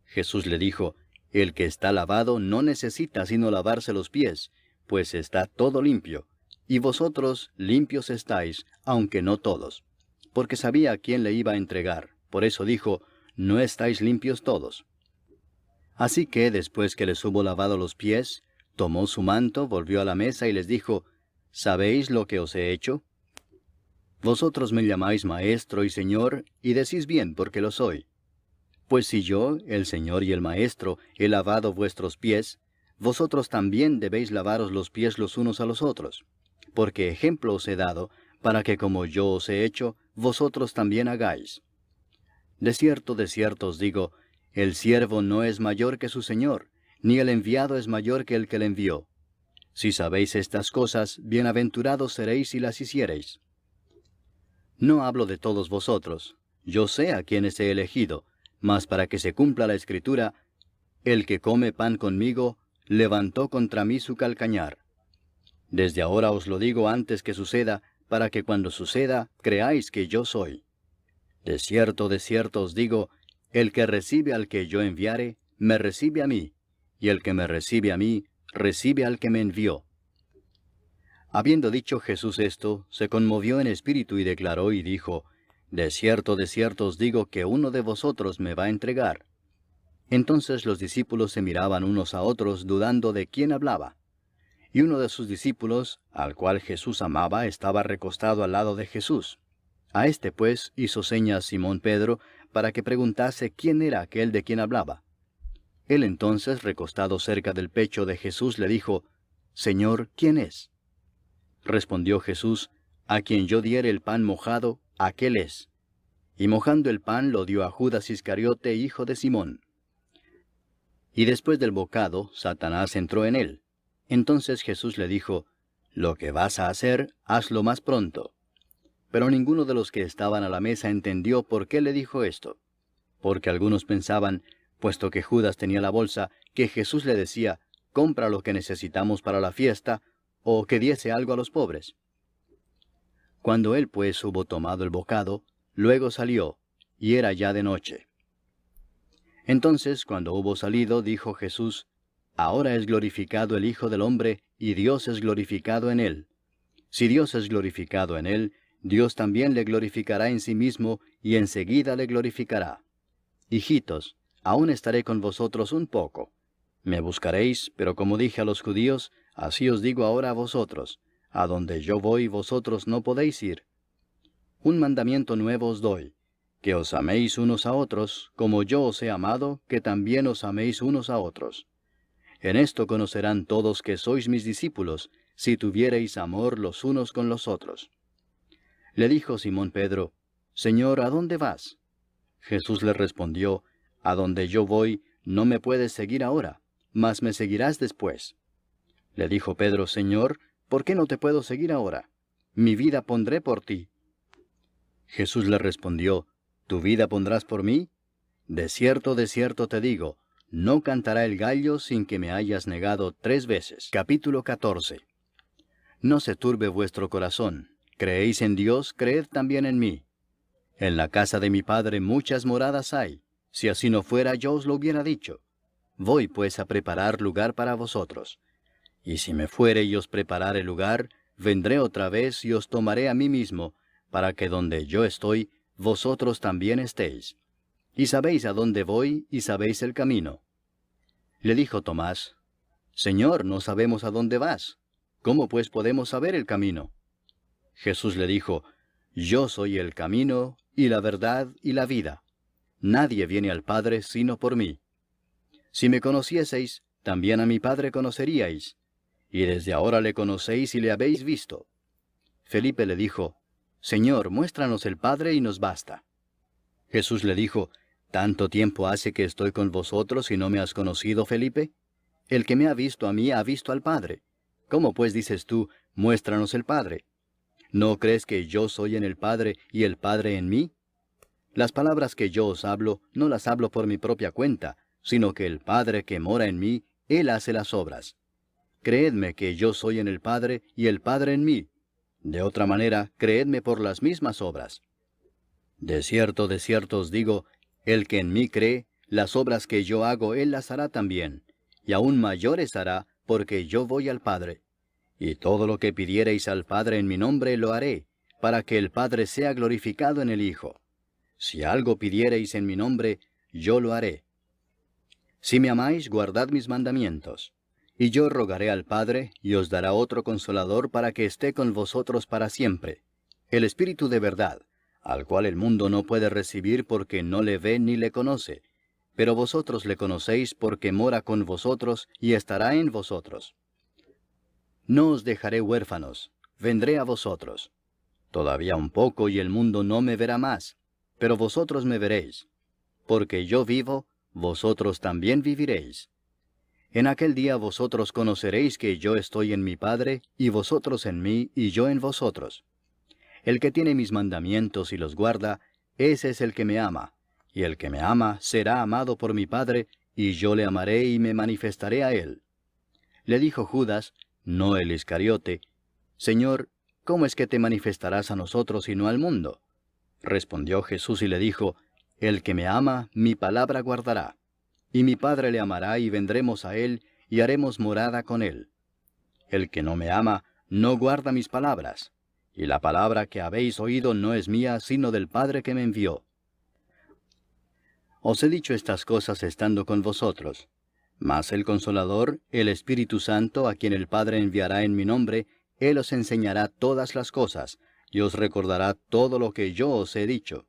Jesús le dijo, El que está lavado no necesita sino lavarse los pies, pues está todo limpio, y vosotros limpios estáis, aunque no todos. Porque sabía a quién le iba a entregar, por eso dijo, No estáis limpios todos. Así que, después que les hubo lavado los pies, tomó su manto, volvió a la mesa y les dijo, ¿Sabéis lo que os he hecho? Vosotros me llamáis Maestro y Señor, y decís bien porque lo soy. Pues si yo, el Señor y el Maestro, he lavado vuestros pies, vosotros también debéis lavaros los pies los unos a los otros. Porque ejemplo os he dado, para que como yo os he hecho, vosotros también hagáis. De cierto os digo, el siervo no es mayor que su Señor, ni el enviado es mayor que el que le envió. Si sabéis estas cosas, bienaventurados seréis si las hiciereis. No hablo de todos vosotros, yo sé a quienes he elegido, mas para que se cumpla la Escritura, el que come pan conmigo, levantó contra mí su calcañar. Desde ahora os lo digo antes que suceda, para que cuando suceda, creáis que yo soy. De cierto os digo, el que recibe al que yo enviare, me recibe a mí, y el que me recibe a mí, recibe al que me envió. Habiendo dicho Jesús esto, se conmovió en espíritu y declaró y dijo, de cierto os digo que uno de vosotros me va a entregar. Entonces los discípulos se miraban unos a otros, dudando de quién hablaba. Y uno de sus discípulos, al cual Jesús amaba, estaba recostado al lado de Jesús. A este pues hizo señas Simón Pedro, para que preguntase quién era aquel de quien hablaba. Él entonces, recostado cerca del pecho de Jesús, le dijo, Señor, ¿quién es? Respondió Jesús, a quien yo diere el pan mojado, aquel es. Y mojando el pan lo dio a Judas Iscariote, hijo de Simón. Y después del bocado, Satanás entró en él. Entonces Jesús le dijo, lo que vas a hacer, hazlo más pronto. Pero ninguno de los que estaban a la mesa entendió por qué le dijo esto. Porque algunos pensaban, puesto que Judas tenía la bolsa, que Jesús le decía, compra lo que necesitamos para la fiesta, o que diese algo a los pobres. Cuando él pues hubo tomado el bocado, luego salió, y era ya de noche. Entonces, cuando hubo salido, dijo Jesús, ahora es glorificado el Hijo del Hombre, y Dios es glorificado en él. Si Dios es glorificado en él, Dios también le glorificará en sí mismo, y enseguida le glorificará. Hijitos, aún estaré con vosotros un poco. Me buscaréis, pero como dije a los judíos, así os digo ahora a vosotros, a donde yo voy vosotros no podéis ir. Un mandamiento nuevo os doy, que os améis unos a otros, como yo os he amado, que también os améis unos a otros. En esto conocerán todos que sois mis discípulos, si tuviereis amor los unos con los otros. Le dijo Simón Pedro, Señor, ¿a dónde vas? Jesús le respondió, a donde yo voy, no me puedes seguir ahora, mas me seguirás después. Le dijo Pedro, Señor, ¿por qué no te puedo seguir ahora? Mi vida pondré por ti. Jesús le respondió, ¿tu vida pondrás por mí? De cierto te digo, no cantará el gallo sin que me hayas negado 3 veces. Capítulo 14. No se turbe vuestro corazón. Creéis en Dios, creed también en mí. En la casa de mi Padre muchas moradas hay. Si así no fuera, yo os lo hubiera dicho. Voy pues a preparar lugar para vosotros. Y si me fuere y os preparare lugar, vendré otra vez y os tomaré a mí mismo, para que donde yo estoy, vosotros también estéis. Y sabéis a dónde voy, y sabéis el camino. Le dijo Tomás, Señor, no sabemos a dónde vas. ¿Cómo pues podemos saber el camino? Jesús le dijo, Yo soy el camino, y la verdad, y la vida. Nadie viene al Padre sino por mí. Si me conocieseis, también a mi Padre conoceríais. Y desde ahora le conocéis y le habéis visto. Felipe le dijo, Señor, muéstranos el Padre y nos basta. Jesús le dijo, ¿tanto tiempo hace que estoy con vosotros y no me has conocido, Felipe? El que me ha visto a mí ha visto al Padre. ¿Cómo pues dices tú, muéstranos el Padre? ¿No crees que yo soy en el Padre y el Padre en mí? Las palabras que yo os hablo, no las hablo por mi propia cuenta, sino que el Padre que mora en mí, Él hace las obras. Creedme que yo soy en el Padre y el Padre en mí. De otra manera, creedme por las mismas obras. De cierto os digo, el que en mí cree, las obras que yo hago Él las hará también, y aún mayores hará, porque yo voy al Padre. Y todo lo que pidiereis al Padre en mi nombre lo haré, para que el Padre sea glorificado en el Hijo. Si algo pidiereis en mi nombre, yo lo haré. Si me amáis, guardad mis mandamientos. Y yo rogaré al Padre, y os dará otro Consolador para que esté con vosotros para siempre, el Espíritu de verdad, al cual el mundo no puede recibir porque no le ve ni le conoce, pero vosotros le conocéis porque mora con vosotros y estará en vosotros. No os dejaré huérfanos, vendré a vosotros. Todavía un poco y el mundo no me verá más, pero vosotros me veréis. Porque yo vivo, vosotros también viviréis. En aquel día vosotros conoceréis que yo estoy en mi Padre, y vosotros en mí, y yo en vosotros. El que tiene mis mandamientos y los guarda, ese es el que me ama, y el que me ama será amado por mi Padre, y yo le amaré y me manifestaré a él. Le dijo Judas, no el Iscariote, Señor, ¿cómo es que te manifestarás a nosotros y no al mundo? Respondió Jesús y le dijo, el que me ama, mi palabra guardará. Y mi Padre le amará y vendremos a él, y haremos morada con él. El que no me ama, no guarda mis palabras, y la palabra que habéis oído no es mía, sino del Padre que me envió. Os he dicho estas cosas estando con vosotros. Mas el Consolador, el Espíritu Santo, a quien el Padre enviará en mi nombre, Él os enseñará todas las cosas, y os recordará todo lo que yo os he dicho.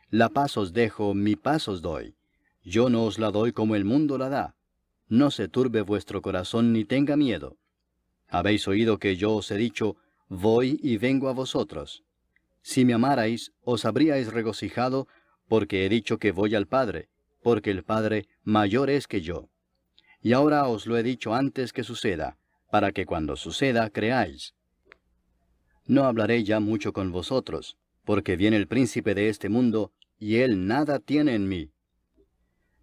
La paz os dejo, mi paz os doy. Yo no os la doy como el mundo la da. No se turbe vuestro corazón ni tenga miedo. Habéis oído que yo os he dicho, voy y vengo a vosotros. Si me amarais, os habríais regocijado, porque he dicho que voy al Padre, porque el Padre mayor es que yo. Y ahora os lo he dicho antes que suceda, para que cuando suceda creáis. No hablaré ya mucho con vosotros, porque viene el príncipe de este mundo, y él nada tiene en mí.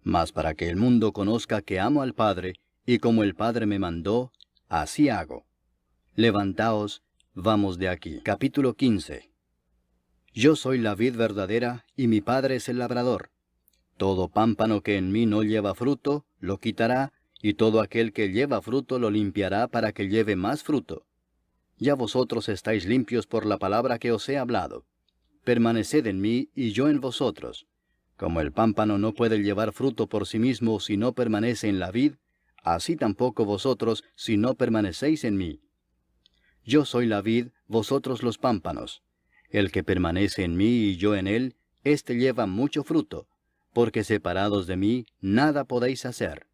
Mas para que el mundo conozca que amo al Padre, y como el Padre me mandó, así hago. Levantaos, vamos de aquí. Capítulo 15. Yo soy la vid verdadera, y mi Padre es el labrador. Todo pámpano que en mí no lleva fruto, lo quitará, y todo aquel que lleva fruto lo limpiará para que lleve más fruto. Ya vosotros estáis limpios por la palabra que os he hablado. Permaneced en mí, y yo en vosotros. Como el pámpano no puede llevar fruto por sí mismo si no permanece en la vid, así tampoco vosotros si no permanecéis en mí. Yo soy la vid, vosotros los pámpanos. El que permanece en mí y yo en él, éste lleva mucho fruto, porque separados de mí nada podéis hacer.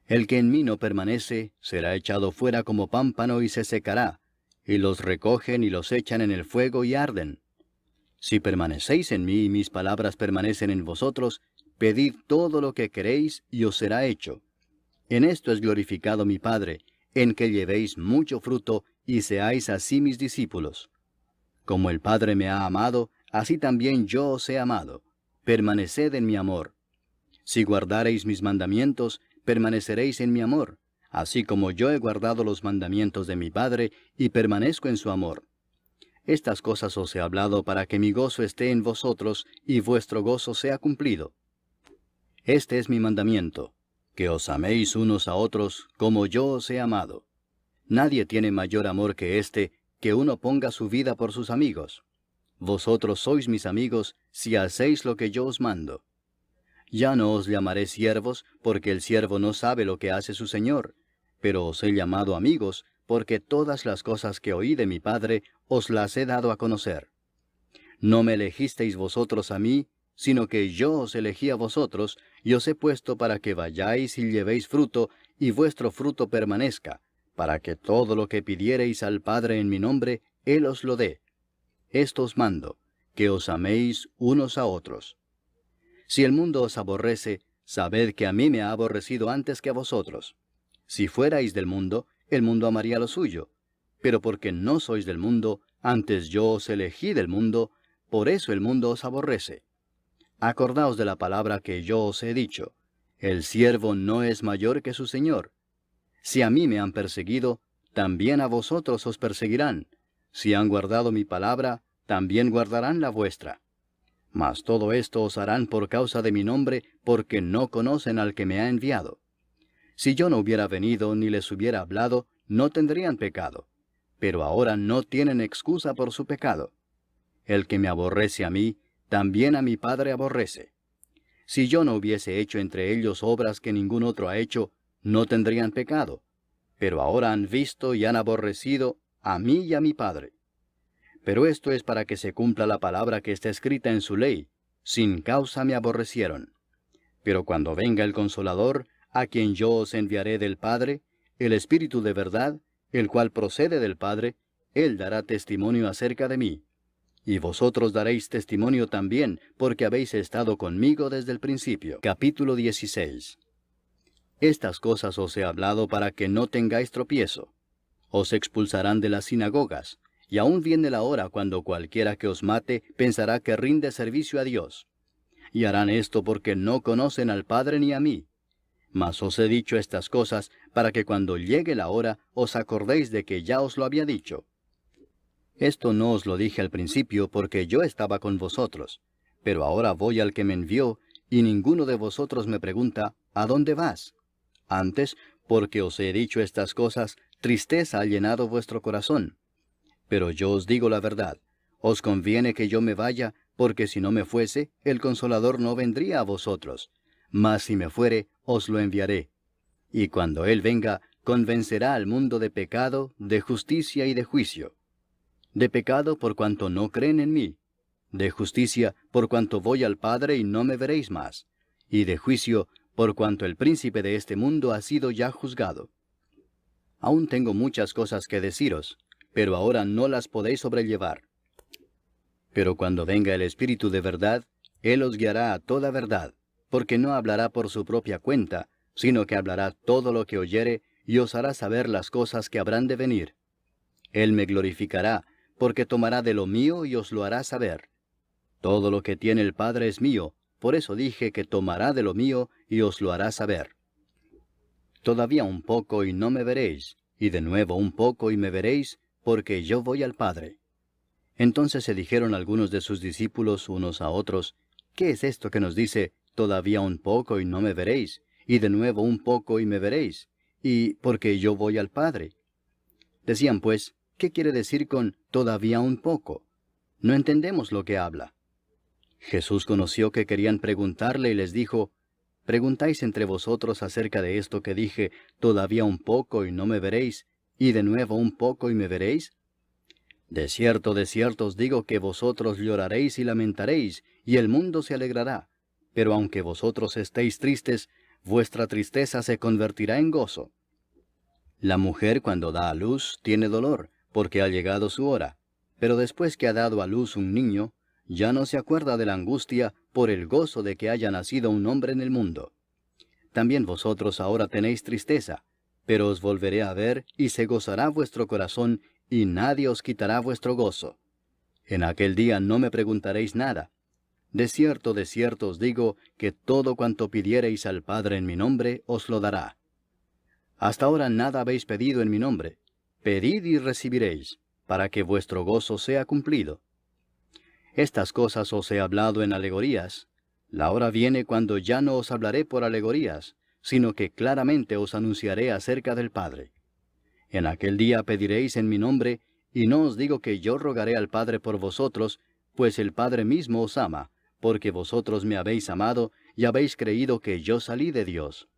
El que en mí no permanece, será echado fuera como pámpano y se secará, y los recogen y los echan en el fuego y arden. Si permanecéis en mí y mis palabras permanecen en vosotros, pedid todo lo que queréis y os será hecho. En esto es glorificado mi Padre, en que llevéis mucho fruto y seáis así mis discípulos. Como el Padre me ha amado, así también yo os he amado. Permaneced en mi amor. Si guardareis mis mandamientos, permaneceréis en mi amor, así como yo he guardado los mandamientos de mi Padre y permanezco en su amor. Estas cosas os he hablado para que mi gozo esté en vosotros y vuestro gozo sea cumplido. Este es mi mandamiento, que os améis unos a otros como yo os he amado. Nadie tiene mayor amor que este, que uno ponga su vida por sus amigos. Vosotros sois mis amigos si hacéis lo que yo os mando. Ya no os llamaré siervos, porque el siervo no sabe lo que hace su señor, pero os he llamado amigos, porque todas las cosas que oí de mi Padre os las he dado a conocer. No me elegisteis vosotros a mí, sino que yo os elegí a vosotros, y os he puesto para que vayáis y llevéis fruto, y vuestro fruto permanezca, para que todo lo que pidiereis al Padre en mi nombre, Él os lo dé. Esto os mando, que os améis unos a otros. Si el mundo os aborrece, sabed que a mí me ha aborrecido antes que a vosotros. Si fuerais del mundo, el mundo amaría lo suyo. Pero porque no sois del mundo, antes yo os elegí del mundo, por eso el mundo os aborrece. Acordaos de la palabra que yo os he dicho. El siervo no es mayor que su señor. Si a mí me han perseguido, también a vosotros os perseguirán. Si han guardado mi palabra, también guardarán la vuestra. Mas todo esto os harán por causa de mi nombre, porque no conocen al que me ha enviado. Si yo no hubiera venido ni les hubiera hablado, no tendrían pecado. Pero ahora no tienen excusa por su pecado. El que me aborrece a mí, también a mi Padre aborrece. Si yo no hubiese hecho entre ellos obras que ningún otro ha hecho, no tendrían pecado. Pero ahora han visto y han aborrecido a mí y a mi Padre. Pero esto es para que se cumpla la palabra que está escrita en su ley. Sin causa me aborrecieron. Pero cuando venga el Consolador, a quien yo os enviaré del Padre, el Espíritu de verdad, el cual procede del Padre, Él dará testimonio acerca de mí. Y vosotros daréis testimonio también, porque habéis estado conmigo desde el principio. Capítulo 16. Estas cosas os he hablado para que no tengáis tropiezo. Os expulsarán de las sinagogas. Y aún viene la hora cuando cualquiera que os mate pensará que rinde servicio a Dios. Y harán esto porque no conocen al Padre ni a mí. Mas os he dicho estas cosas para que cuando llegue la hora os acordéis de que ya os lo había dicho. Esto no os lo dije al principio porque yo estaba con vosotros. Pero ahora voy al que me envió, y ninguno de vosotros me pregunta, ¿a dónde vas? Antes, porque os he dicho estas cosas, tristeza ha llenado vuestro corazón. Pero yo os digo la verdad, os conviene que yo me vaya, porque si no me fuese, el Consolador no vendría a vosotros. Mas si me fuere, os lo enviaré. Y cuando Él venga, convencerá al mundo de pecado, de justicia y de juicio. De pecado por cuanto no creen en mí. De justicia por cuanto voy al Padre y no me veréis más. Y de juicio por cuanto el príncipe de este mundo ha sido ya juzgado. Aún tengo muchas cosas que deciros, pero ahora no las podéis sobrellevar. Pero cuando venga el Espíritu de verdad, Él os guiará a toda verdad, porque no hablará por su propia cuenta, sino que hablará todo lo que oyere, y os hará saber las cosas que habrán de venir. Él me glorificará, porque tomará de lo mío y os lo hará saber. Todo lo que tiene el Padre es mío, por eso dije que tomará de lo mío y os lo hará saber. Todavía un poco y no me veréis, y de nuevo un poco y me veréis, porque yo voy al Padre. Entonces se dijeron algunos de sus discípulos unos a otros, ¿qué es esto que nos dice, todavía un poco y no me veréis, y de nuevo un poco y me veréis, y porque yo voy al Padre? Decían pues, ¿qué quiere decir con todavía un poco? No entendemos lo que habla. Jesús conoció que querían preguntarle y les dijo, ¿preguntáis entre vosotros acerca de esto que dije, todavía un poco y no me veréis, y de nuevo un poco y me veréis? De cierto os digo que vosotros lloraréis y lamentaréis, y el mundo se alegrará. Pero aunque vosotros estéis tristes, vuestra tristeza se convertirá en gozo. La mujer cuando da a luz tiene dolor, porque ha llegado su hora. Pero después que ha dado a luz un niño, ya no se acuerda de la angustia por el gozo de que haya nacido un hombre en el mundo. También vosotros ahora tenéis tristeza, pero os volveré a ver y se gozará vuestro corazón, y nadie os quitará vuestro gozo. En aquel día no me preguntaréis nada. De cierto os digo, que todo cuanto pidiereis al Padre en mi nombre, os lo dará. Hasta ahora nada habéis pedido en mi nombre. Pedid y recibiréis, para que vuestro gozo sea cumplido. Estas cosas os he hablado en alegorías. La hora viene cuando ya no os hablaré por alegorías, sino que claramente os anunciaré acerca del Padre. En aquel día pediréis en mi nombre, y no os digo que yo rogaré al Padre por vosotros, pues el Padre mismo os ama, porque vosotros me habéis amado, y habéis creído que yo salí de Dios.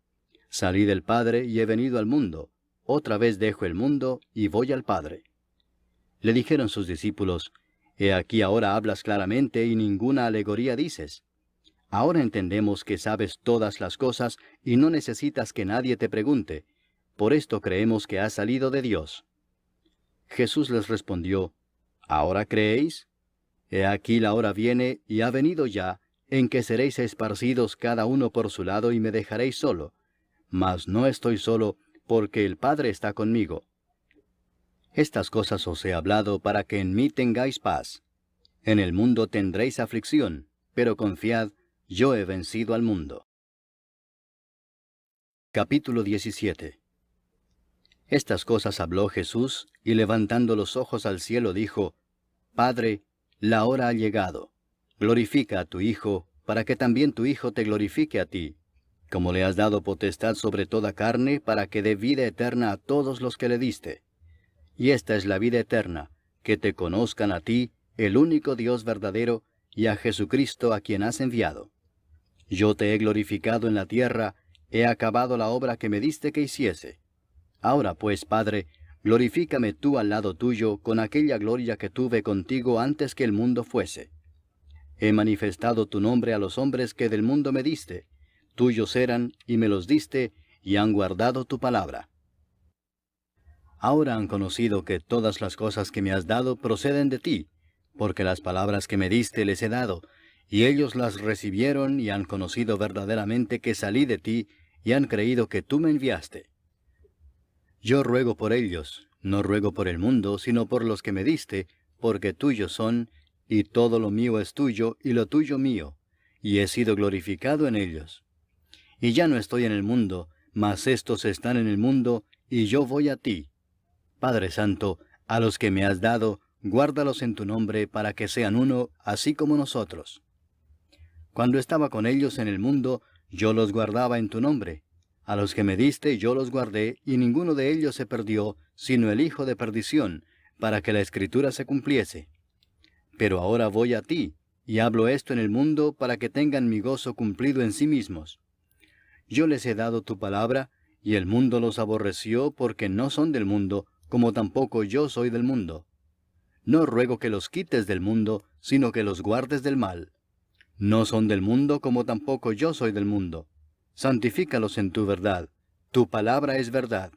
Salí del Padre y he venido al mundo. Otra vez dejo el mundo y voy al Padre. Le dijeron sus discípulos, He aquí ahora hablas claramente y ninguna alegoría dices. Ahora entendemos que sabes todas las cosas y no necesitas que nadie te pregunte. Por esto creemos que has salido de Dios. Jesús les respondió, ¿ahora creéis? He aquí la hora viene y ha venido ya, en que seréis esparcidos cada uno por su lado y me dejaréis solo. Mas no estoy solo, porque el Padre está conmigo. Estas cosas os he hablado para que en mí tengáis paz. En el mundo tendréis aflicción, pero confiad, yo he vencido al mundo. Capítulo 17. Estas cosas habló Jesús, y levantando los ojos al cielo dijo, Padre, la hora ha llegado. Glorifica a tu Hijo, para que también tu Hijo te glorifique a ti, como le has dado potestad sobre toda carne, para que dé vida eterna a todos los que le diste. Y esta es la vida eterna, que te conozcan a ti, el único Dios verdadero, y a Jesucristo a quien has enviado. Yo te he glorificado en la tierra, he acabado la obra que me diste que hiciese. Ahora pues, Padre, glorifícame tú al lado tuyo con aquella gloria que tuve contigo antes que el mundo fuese. He manifestado tu nombre a los hombres que del mundo me diste. Tuyos eran, y me los diste, y han guardado tu palabra. Ahora han conocido que todas las cosas que me has dado proceden de ti, porque las palabras que me diste les he dado, y ellos las recibieron y han conocido verdaderamente que salí de ti, y han creído que tú me enviaste. Yo ruego por ellos, no ruego por el mundo, sino por los que me diste, porque tuyos son, y todo lo mío es tuyo, y lo tuyo mío, y he sido glorificado en ellos. Y ya no estoy en el mundo, mas éstos están en el mundo, y yo voy a ti. Padre Santo, a los que me has dado, guárdalos en tu nombre, para que sean uno, así como nosotros. Cuando estaba con ellos en el mundo, yo los guardaba en tu nombre. A los que me diste yo los guardé, y ninguno de ellos se perdió, sino el hijo de perdición, para que la Escritura se cumpliese. Pero ahora voy a ti, y hablo esto en el mundo para que tengan mi gozo cumplido en sí mismos. Yo les he dado tu palabra, y el mundo los aborreció porque no son del mundo, como tampoco yo soy del mundo. No ruego que los quites del mundo, sino que los guardes del mal. No son del mundo, como tampoco yo soy del mundo. Santifícalos en tu verdad. Tu palabra es verdad.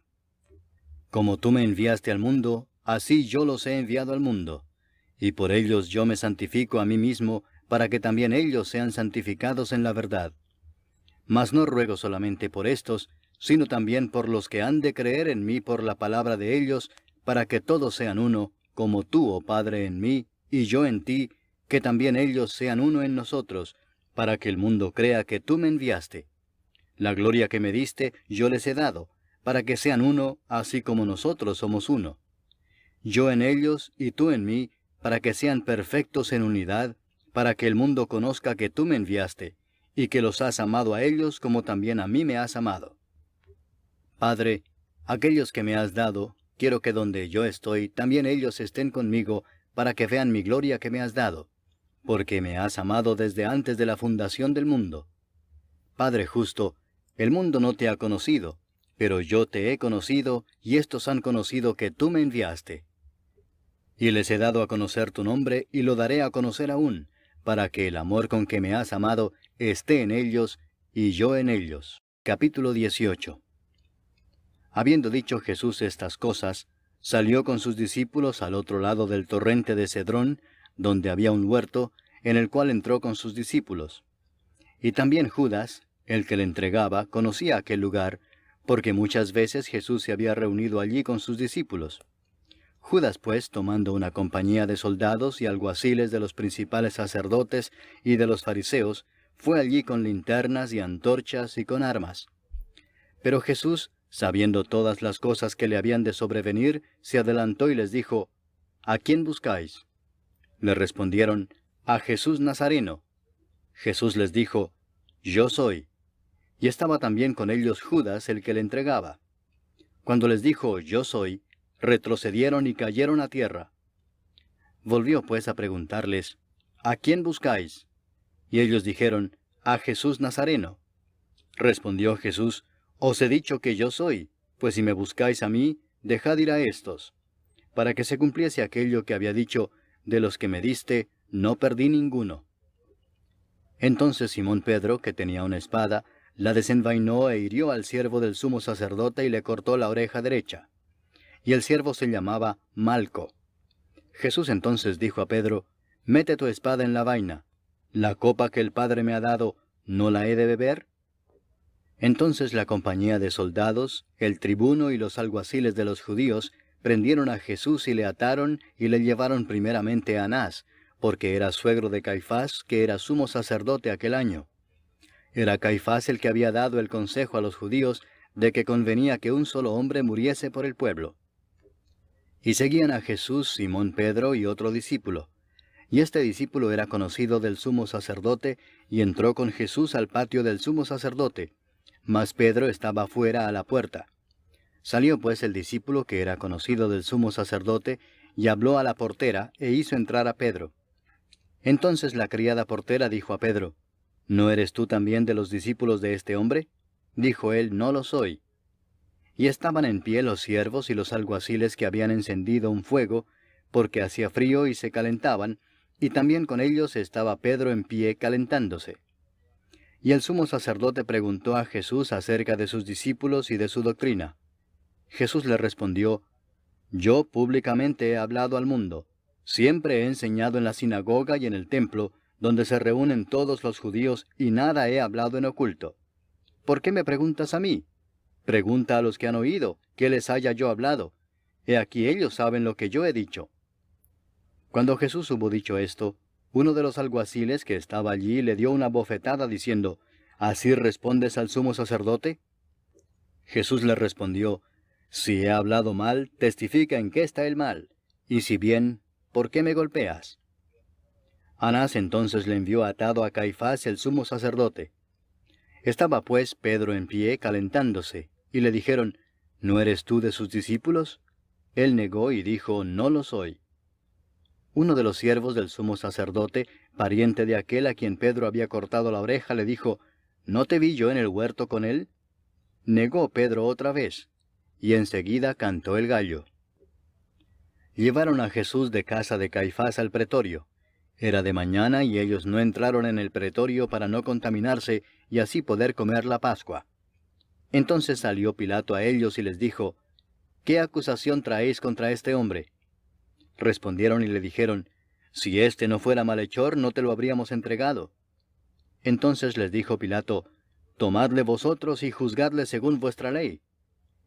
Como tú me enviaste al mundo, así yo los he enviado al mundo. Y por ellos yo me santifico a mí mismo, para que también ellos sean santificados en la verdad. Mas no ruego solamente por estos, sino también por los que han de creer en mí por la palabra de ellos, para que todos sean uno, como tú, oh Padre, en mí, y yo en ti, que también ellos sean uno en nosotros, para que el mundo crea que tú me enviaste. La gloria que me diste yo les he dado, para que sean uno, así como nosotros somos uno. Yo en ellos y tú en mí, para que sean perfectos en unidad, para que el mundo conozca que tú me enviaste, y que los has amado a ellos como también a mí me has amado. Padre, aquellos que me has dado, quiero que donde yo estoy, también ellos estén conmigo, para que vean mi gloria que me has dado, porque me has amado desde antes de la fundación del mundo. Padre justo, el mundo no te ha conocido, pero yo te he conocido, y estos han conocido que tú me enviaste. Y les he dado a conocer tu nombre, y lo daré a conocer aún, para que el amor con que me has amado esté en ellos, y yo en ellos. Capítulo 18. Habiendo dicho Jesús estas cosas, salió con sus discípulos al otro lado del torrente de Cedrón, donde había un huerto, en el cual entró con sus discípulos. Y también Judas, el que le entregaba, conocía aquel lugar, porque muchas veces Jesús se había reunido allí con sus discípulos. Judas, pues, tomando una compañía de soldados y alguaciles de los principales sacerdotes y de los fariseos, fue allí con linternas y antorchas y con armas. Pero Jesús, sabiendo todas las cosas que le habían de sobrevenir, se adelantó y les dijo, ¿A quién buscáis? Le respondieron, a Jesús Nazareno. Jesús les dijo, Yo soy. Y estaba también con ellos Judas, el que le entregaba. Cuando les dijo, Yo soy, retrocedieron y cayeron a tierra. Volvió pues a preguntarles, ¿A quién buscáis? Y ellos dijeron, a Jesús Nazareno. Respondió Jesús, Os he dicho que yo soy, pues si me buscáis a mí, dejad ir a éstos, para que se cumpliese aquello que había dicho, de los que me diste, no perdí ninguno. Entonces Simón Pedro, que tenía una espada, la desenvainó e hirió al siervo del sumo sacerdote y le cortó la oreja derecha. Y el siervo se llamaba Malco. Jesús entonces dijo a Pedro, Mete tu espada en la vaina. ¿La copa que el Padre me ha dado, no la he de beber? Entonces la compañía de soldados, el tribuno y los alguaciles de los judíos, prendieron a Jesús y le ataron y le llevaron primeramente a Anás, porque era suegro de Caifás, que era sumo sacerdote aquel año. Era Caifás el que había dado el consejo a los judíos de que convenía que un solo hombre muriese por el pueblo. Y seguían a Jesús Simón Pedro y otro discípulo. Y este discípulo era conocido del sumo sacerdote, y entró con Jesús al patio del sumo sacerdote, mas Pedro estaba fuera a la puerta. Salió pues el discípulo que era conocido del sumo sacerdote, y habló a la portera, e hizo entrar a Pedro. Entonces la criada portera dijo a Pedro, ¿No eres tú también de los discípulos de este hombre? Dijo él, No lo soy. Y estaban en pie los siervos y los alguaciles que habían encendido un fuego, porque hacía frío y se calentaban, y también con ellos estaba Pedro en pie calentándose. Y el sumo sacerdote preguntó a Jesús acerca de sus discípulos y de su doctrina. Jesús le respondió, Yo públicamente he hablado al mundo. Siempre he enseñado en la sinagoga y en el templo, donde se reúnen todos los judíos, y nada he hablado en oculto. ¿Por qué me preguntas a mí? Pregunta a los que han oído, ¿qué les haya yo hablado? He aquí ellos saben lo que yo he dicho. Cuando Jesús hubo dicho esto, uno de los alguaciles que estaba allí le dio una bofetada diciendo, ¿Así respondes al sumo sacerdote? Jesús le respondió, Si he hablado mal, testifica en qué está el mal, y si bien, ¿por qué me golpeas? Anás entonces le envió atado a Caifás el sumo sacerdote. Estaba pues Pedro en pie calentándose, y le dijeron, ¿no eres tú de sus discípulos? Él negó y dijo, no lo soy. Uno de los siervos del sumo sacerdote, pariente de aquel a quien Pedro había cortado la oreja, le dijo, ¿no te vi yo en el huerto con él? Negó Pedro otra vez, y enseguida cantó el gallo. Llevaron a Jesús de casa de Caifás al pretorio. Era de mañana y ellos no entraron en el pretorio para no contaminarse y así poder comer la Pascua. Entonces salió Pilato a ellos y les dijo, ¿qué acusación traéis contra este hombre? Respondieron y le dijeron, si éste no fuera malhechor, no te lo habríamos entregado. Entonces les dijo Pilato, tomadle vosotros y juzgadle según vuestra ley.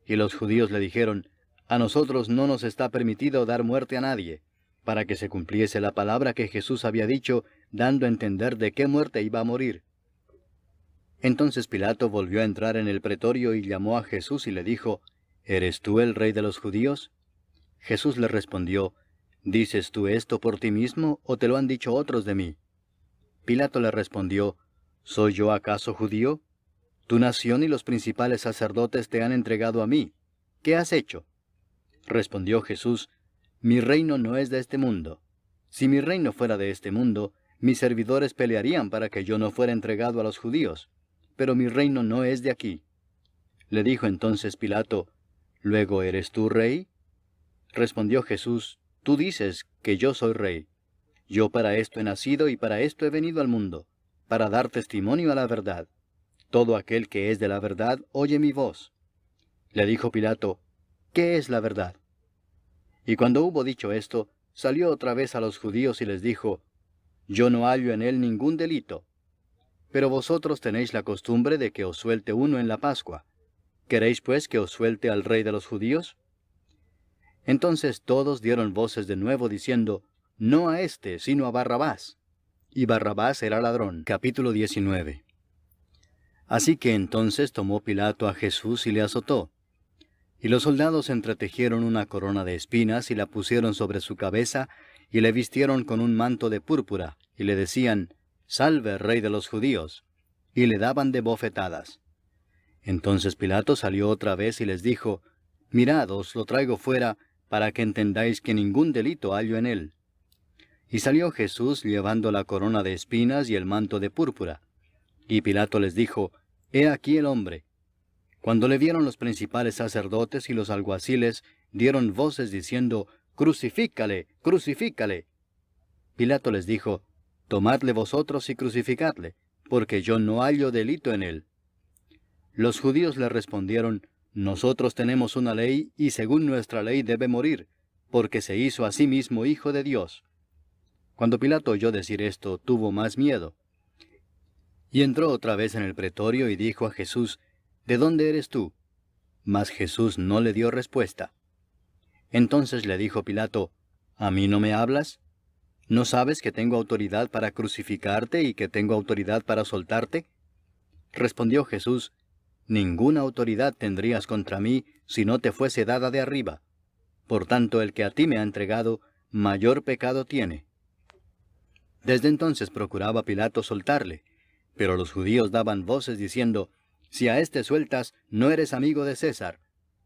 Y los judíos le dijeron, a nosotros no nos está permitido dar muerte a nadie, para que se cumpliese la palabra que Jesús había dicho, dando a entender de qué muerte iba a morir. Entonces Pilato volvió a entrar en el pretorio y llamó a Jesús y le dijo, ¿eres tú el rey de los judíos? Jesús le respondió, ¿dices tú esto por ti mismo, o te lo han dicho otros de mí? Pilato le respondió, ¿soy yo acaso judío? Tu nación y los principales sacerdotes te han entregado a mí. ¿Qué has hecho? Respondió Jesús, mi reino no es de este mundo. Si mi reino fuera de este mundo, mis servidores pelearían para que yo no fuera entregado a los judíos. Pero mi reino no es de aquí. Le dijo entonces Pilato, ¿luego eres tú rey? Respondió Jesús, tú dices que yo soy rey. Yo para esto he nacido y para esto he venido al mundo, para dar testimonio a la verdad. Todo aquel que es de la verdad oye mi voz. Le dijo Pilato, ¿qué es la verdad? Y cuando hubo dicho esto, salió otra vez a los judíos y les dijo, yo no hallo en él ningún delito. Pero vosotros tenéis la costumbre de que os suelte uno en la Pascua. ¿Queréis pues que os suelte al rey de los judíos? Entonces todos dieron voces de nuevo diciendo, no a éste, sino a Barrabás. Y Barrabás era ladrón. Capítulo 19. Así que entonces tomó Pilato a Jesús y le azotó. Y los soldados entretejieron una corona de espinas y la pusieron sobre su cabeza, y le vistieron con un manto de púrpura, y le decían, Salve, Rey de los judíos, y le daban de bofetadas. Entonces Pilato salió otra vez y les dijo, Mirad, os lo traigo fuera, para que entendáis que ningún delito hallo en él. Y salió Jesús llevando la corona de espinas y el manto de púrpura. Y Pilato les dijo, He aquí el hombre. Cuando le vieron los principales sacerdotes y los alguaciles, dieron voces diciendo, Crucifícale, crucifícale. Pilato les dijo, Tomadle vosotros y crucificadle, porque yo no hallo delito en él. Los judíos le respondieron, Nosotros tenemos una ley, y según nuestra ley debe morir, porque se hizo a sí mismo hijo de Dios. Cuando Pilato oyó decir esto, tuvo más miedo. Y entró otra vez en el pretorio y dijo a Jesús, ¿De dónde eres tú? Mas Jesús no le dio respuesta. Entonces le dijo Pilato, ¿A mí no me hablas? ¿No sabes que tengo autoridad para crucificarte y que tengo autoridad para soltarte? Respondió Jesús, Ninguna autoridad tendrías contra mí si no te fuese dada de arriba. Por tanto, el que a ti me ha entregado, mayor pecado tiene. Desde entonces procuraba Pilato soltarle, pero los judíos daban voces diciendo, Si a éste sueltas, no eres amigo de César.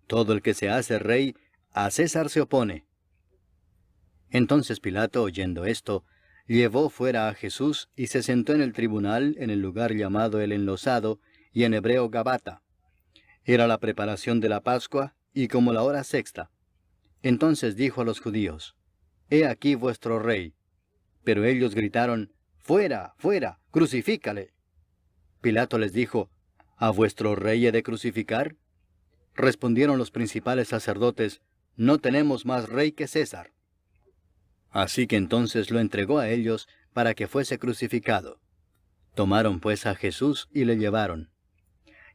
Todo el que se hace rey, a César se opone. Entonces Pilato, oyendo esto, llevó fuera a Jesús y se sentó en el tribunal en el lugar llamado el Enlosado, y en hebreo Gabata. Era la preparación de la Pascua, y como la hora sexta. Entonces dijo a los judíos, He aquí vuestro rey. Pero ellos gritaron, Fuera, fuera, crucifícale. Pilato les dijo, ¿A vuestro rey he de crucificar? Respondieron los principales sacerdotes, No tenemos más rey que César. Así que entonces lo entregó a ellos para que fuese crucificado. Tomaron pues a Jesús y le llevaron.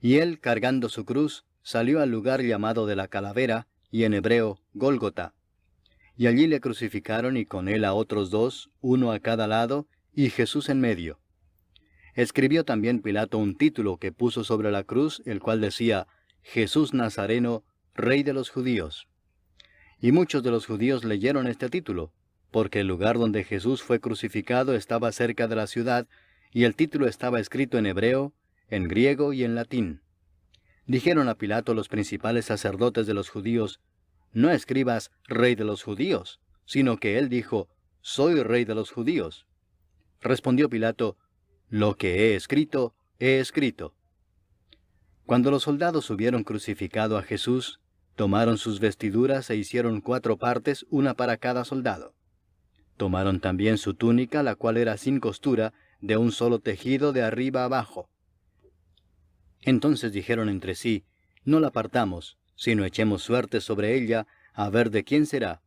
Y él, cargando su cruz, salió al lugar llamado de la Calavera, y en hebreo, Gólgota. Y allí le crucificaron y con él a otros dos, uno a cada lado, y Jesús en medio. Escribió también Pilato un título que puso sobre la cruz, el cual decía, Jesús Nazareno, Rey de los Judíos. Y muchos de los judíos leyeron este título, porque el lugar donde Jesús fue crucificado estaba cerca de la ciudad, y el título estaba escrito en hebreo, en griego y en latín. Dijeron a Pilato los principales sacerdotes de los judíos: «No escribas Rey de los judíos», sino que él dijo: «Soy Rey de los judíos». Respondió Pilato: «Lo que he escrito, he escrito». Cuando los soldados hubieron crucificado a Jesús, tomaron sus vestiduras e hicieron 4 partes, una para cada soldado. Tomaron también su túnica, la cual era sin costura, de un solo tejido de arriba abajo. Entonces dijeron entre sí: «No la partamos, sino echemos suerte sobre ella, a ver de quién será».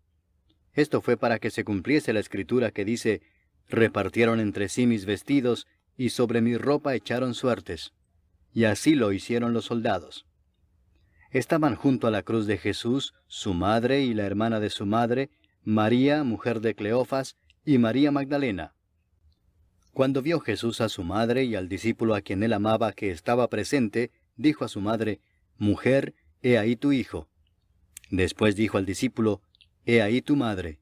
Esto fue para que se cumpliese la escritura que dice: «Repartieron entre sí mis vestidos, y sobre mi ropa echaron suertes». Y así lo hicieron los soldados. Estaban junto a la cruz de Jesús su madre y la hermana de su madre, María, mujer de Cleofas, y María Magdalena. Cuando vio Jesús a su madre y al discípulo a quien él amaba que estaba presente, dijo a su madre: «Mujer, he ahí tu hijo». Después dijo al discípulo: «He ahí tu madre».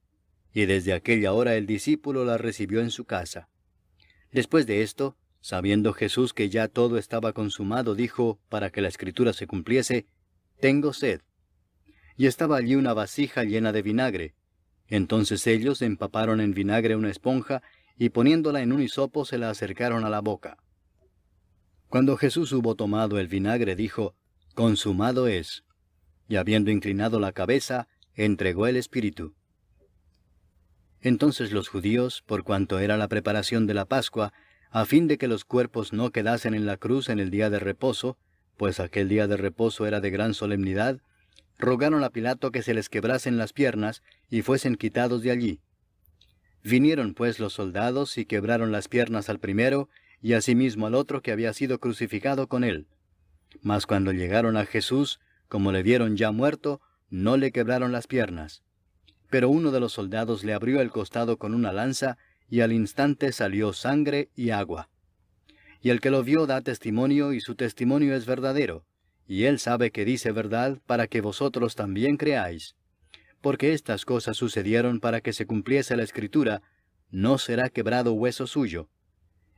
Y desde aquella hora el discípulo la recibió en su casa. Después de esto, sabiendo Jesús que ya todo estaba consumado, dijo, para que la escritura se cumpliese: «Tengo sed». Y estaba allí una vasija llena de vinagre. Entonces ellos empaparon en vinagre una esponja, y poniéndola en un hisopo se la acercaron a la boca. Cuando Jesús hubo tomado el vinagre, dijo: «Consumado es». Y habiendo inclinado la cabeza, entregó el espíritu. Entonces los judíos, por cuanto era la preparación de la Pascua, a fin de que los cuerpos no quedasen en la cruz en el día de reposo, pues aquel día de reposo era de gran solemnidad, rogaron a Pilato que se les quebrasen las piernas y fuesen quitados de allí. Vinieron pues los soldados y quebraron las piernas al primero, y asimismo al otro que había sido crucificado con él. Mas cuando llegaron a Jesús, como le vieron ya muerto, no le quebraron las piernas. Pero uno de los soldados le abrió el costado con una lanza, y al instante salió sangre y agua. Y el que lo vio da testimonio, y su testimonio es verdadero, y él sabe que dice verdad, para que vosotros también creáis. Porque estas cosas sucedieron para que se cumpliese la escritura: «No será quebrado hueso suyo».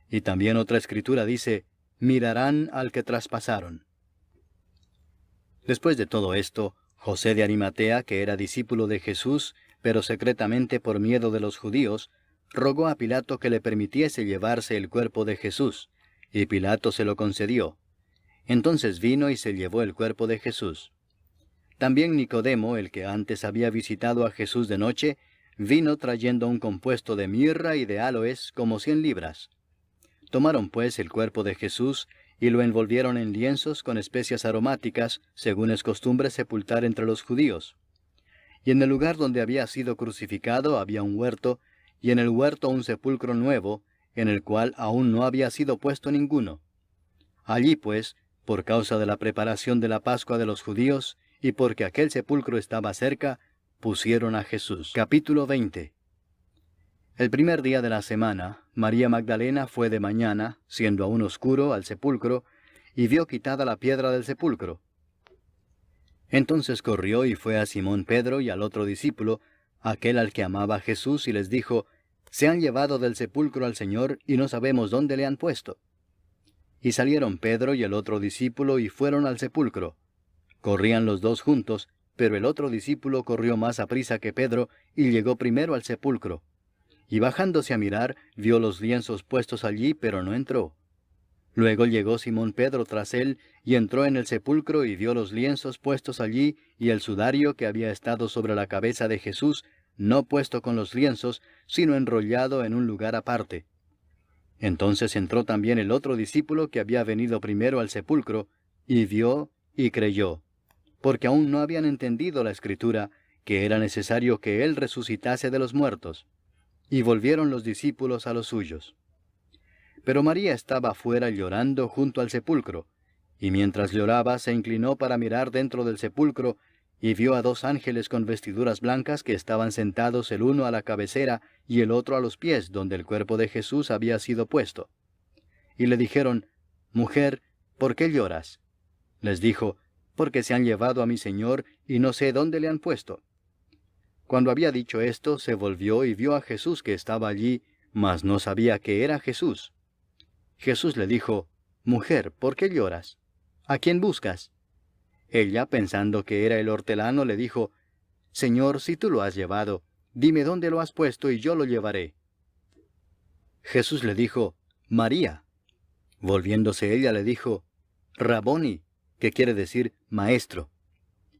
Y también otra escritura dice: «Mirarán al que traspasaron». Después de todo esto, José de Arimatea, que era discípulo de Jesús, pero secretamente por miedo de los judíos, rogó a Pilato que le permitiese llevarse el cuerpo de Jesús, y Pilato se lo concedió. Entonces vino y se llevó el cuerpo de Jesús. También Nicodemo, el que antes había visitado a Jesús de noche, vino trayendo un compuesto de mirra y de áloes, como 100 libras. Tomaron pues el cuerpo de Jesús, y lo envolvieron en lienzos con especias aromáticas, según es costumbre sepultar entre los judíos. Y en el lugar donde había sido crucificado había un huerto, y en el huerto un sepulcro nuevo, en el cual aún no había sido puesto ninguno. Allí pues, por causa de la preparación de la Pascua de los judíos, y porque aquel sepulcro estaba cerca, pusieron a Jesús. Capítulo 20. El primer día de la semana, María Magdalena fue de mañana, siendo aún oscuro, al sepulcro, y vio quitada la piedra del sepulcro. Entonces corrió y fue a Simón Pedro y al otro discípulo, aquel al que amaba a Jesús, y les dijo: «Se han llevado del sepulcro al Señor, y no sabemos dónde le han puesto». Y salieron Pedro y el otro discípulo, y fueron al sepulcro. Corrían los dos juntos, pero el otro discípulo corrió más aprisa que Pedro, y llegó primero al sepulcro. Y bajándose a mirar, vio los lienzos puestos allí, pero no entró. Luego llegó Simón Pedro tras él, y entró en el sepulcro, y vio los lienzos puestos allí, y el sudario que había estado sobre la cabeza de Jesús, no puesto con los lienzos, sino enrollado en un lugar aparte. Entonces entró también el otro discípulo que había venido primero al sepulcro, y vio y creyó, porque aún no habían entendido la Escritura, que era necesario que él resucitase de los muertos. Y volvieron los discípulos a los suyos. Pero María estaba afuera llorando junto al sepulcro, y mientras lloraba se inclinó para mirar dentro del sepulcro, y vio a 2 ángeles con vestiduras blancas que estaban sentados el uno a la cabecera y el otro a los pies, donde el cuerpo de Jesús había sido puesto. Y le dijeron: «Mujer, ¿por qué lloras?» Les dijo: «Porque se han llevado a mi Señor, y no sé dónde le han puesto». Cuando había dicho esto, se volvió y vio a Jesús que estaba allí, mas no sabía que era Jesús. Jesús le dijo: Mujer, ¿por qué lloras? ¿A quién buscas? Ella, pensando que era el hortelano, le dijo, Señor, si tú lo has llevado, dime dónde lo has puesto y yo lo llevaré. Jesús le dijo, María. Volviéndose ella le dijo, Raboni, que quiere decir maestro.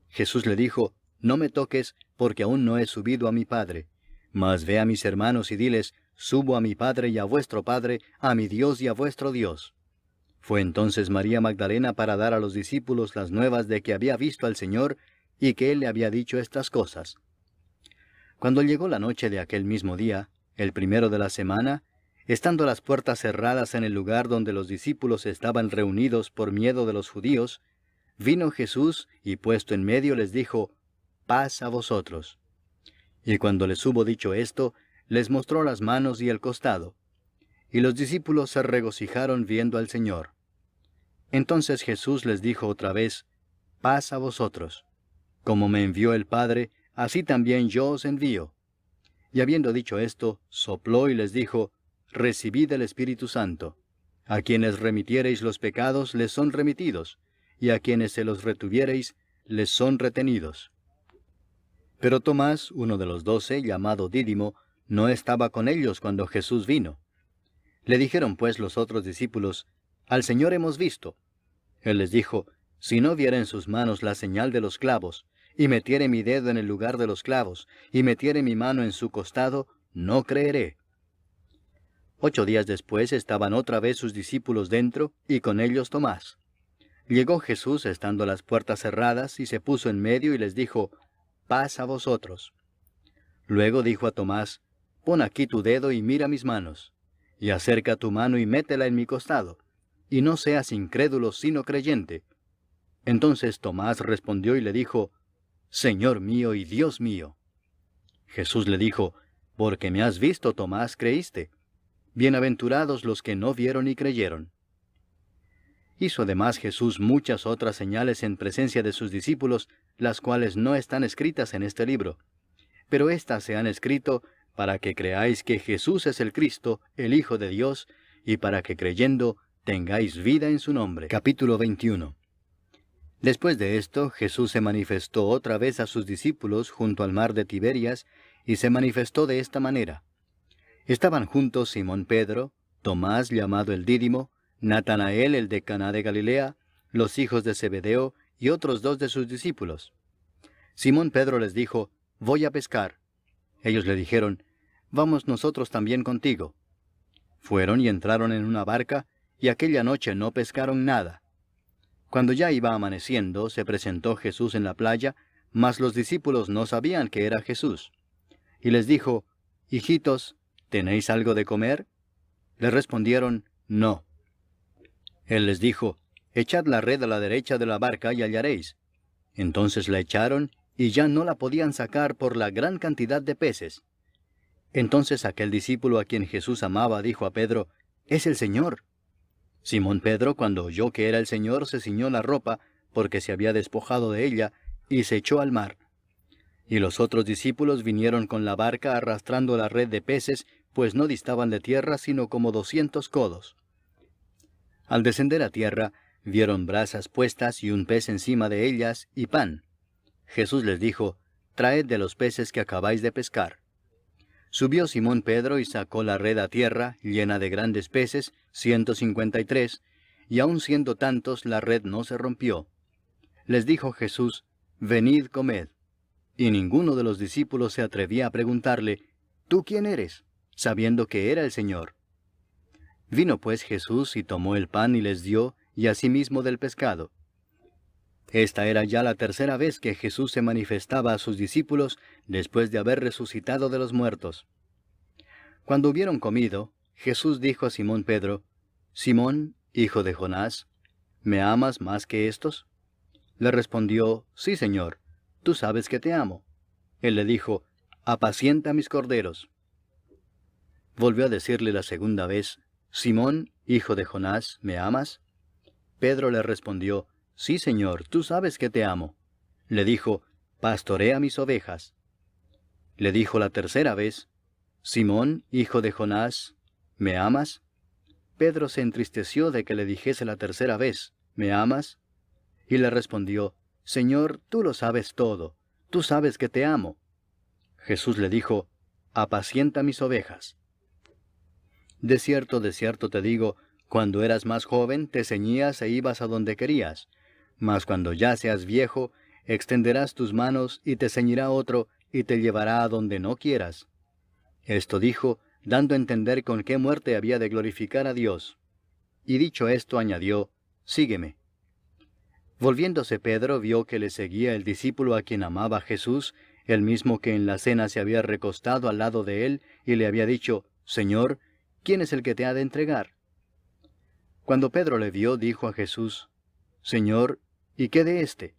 Jesús le dijo, no me toques, porque aún no he subido a mi Padre. Mas ve a mis hermanos y diles, subo a mi Padre y a vuestro Padre, a mi Dios y a vuestro Dios. Fue entonces María Magdalena para dar a los discípulos las nuevas de que había visto al Señor y que Él le había dicho estas cosas. Cuando llegó la noche de aquel mismo día, el primero de la semana, estando las puertas cerradas en el lugar donde los discípulos estaban reunidos por miedo de los judíos, vino Jesús y puesto en medio les dijo, paz a vosotros. Y cuando les hubo dicho esto, les mostró las manos y el costado. Y los discípulos se regocijaron viendo al Señor. Entonces Jesús les dijo otra vez, paz a vosotros. Como me envió el Padre, así también yo os envío. Y habiendo dicho esto, sopló y les dijo, recibid el Espíritu Santo. A quienes remitiereis los pecados les son remitidos, y a quienes se los retuviereis les son retenidos. Pero Tomás, uno de los 12, llamado Dídimo, no estaba con ellos cuando Jesús vino. Le dijeron pues los otros discípulos, al Señor hemos visto. Él les dijo, si no viera en sus manos la señal de los clavos, y metiere mi dedo en el lugar de los clavos, y metiere mi mano en su costado, no creeré. 8 días después estaban otra vez sus discípulos dentro, y con ellos Tomás. Llegó Jesús estando las puertas cerradas, y se puso en medio y les dijo, paz a vosotros. Luego dijo a Tomás, pon aquí tu dedo y mira mis manos, y acerca tu mano y métela en mi costado, y no seas incrédulo sino creyente. Entonces Tomás respondió y le dijo, Señor mío y Dios mío. Jesús le dijo, porque me has visto, Tomás, creíste. Bienaventurados los que no vieron y creyeron. Hizo además Jesús muchas otras señales en presencia de sus discípulos, las cuales no están escritas en este libro. Pero éstas se han escrito para que creáis que Jesús es el Cristo, el Hijo de Dios, y para que creyendo tengáis vida en su nombre. Capítulo 21. Después de esto, Jesús se manifestó otra vez a sus discípulos junto al mar de Tiberias, y se manifestó de esta manera. Estaban juntos Simón Pedro, Tomás llamado el Dídimo, Natanael el de Caná de Galilea, los hijos de Zebedeo y otros 2 de sus discípulos. Simón Pedro les dijo, voy a pescar. Ellos le dijeron, vamos nosotros también contigo. Fueron y entraron en una barca, y aquella noche no pescaron nada. Cuando ya iba amaneciendo, se presentó Jesús en la playa, mas los discípulos no sabían que era Jesús. Y les dijo, hijitos, ¿tenéis algo de comer? Le respondieron, no. Él les dijo, echad la red a la derecha de la barca y hallaréis. Entonces la echaron, y ya no la podían sacar por la gran cantidad de peces. Entonces aquel discípulo a quien Jesús amaba dijo a Pedro, es el Señor. Simón Pedro, cuando oyó que era el Señor, se ciñó la ropa, porque se había despojado de ella, y se echó al mar. Y los otros discípulos vinieron con la barca arrastrando la red de peces, pues no distaban de tierra sino como 200 codos. Al descender a tierra, vieron brasas puestas y un pez encima de ellas, y pan. Jesús les dijo, traed de los peces que acabáis de pescar. Subió Simón Pedro y sacó la red a tierra, llena de grandes peces, 153, y aun siendo tantos, la red no se rompió. Les dijo Jesús, venid, comed. Y ninguno de los discípulos se atrevía a preguntarle, ¿tú quién eres?, sabiendo que era el Señor. Vino pues Jesús y tomó el pan y les dio, y asimismo del pescado. Esta era ya la tercera vez que Jesús se manifestaba a sus discípulos después de haber resucitado de los muertos. Cuando hubieron comido, Jesús dijo a Simón Pedro, Simón, hijo de Jonás, ¿me amas más que estos? Le respondió, sí, Señor, tú sabes que te amo. Él le dijo, apacienta mis corderos. Volvió a decirle la segunda vez, Simón, hijo de Jonás, ¿me amas? Pedro le respondió, sí, Señor, tú sabes que te amo. Le dijo, pastorea mis ovejas. Le dijo la tercera vez, Simón, hijo de Jonás, ¿me amas? Pedro se entristeció de que le dijese la tercera vez, ¿me amas? Y le respondió, Señor, tú lo sabes todo, tú sabes que te amo. Jesús le dijo, apacienta mis ovejas. De cierto te digo, cuando eras más joven te ceñías e ibas a donde querías, mas cuando ya seas viejo, extenderás tus manos y te ceñirá otro y te llevará a donde no quieras. Esto dijo, dando a entender con qué muerte había de glorificar a Dios. Y dicho esto añadió, sígueme. Volviéndose Pedro vio que le seguía el discípulo a quien amaba Jesús, el mismo que en la cena se había recostado al lado de él y le había dicho, Señor, ¿quién es el que te ha de entregar? Cuando Pedro le vio, dijo a Jesús, Señor, ¿y qué de éste?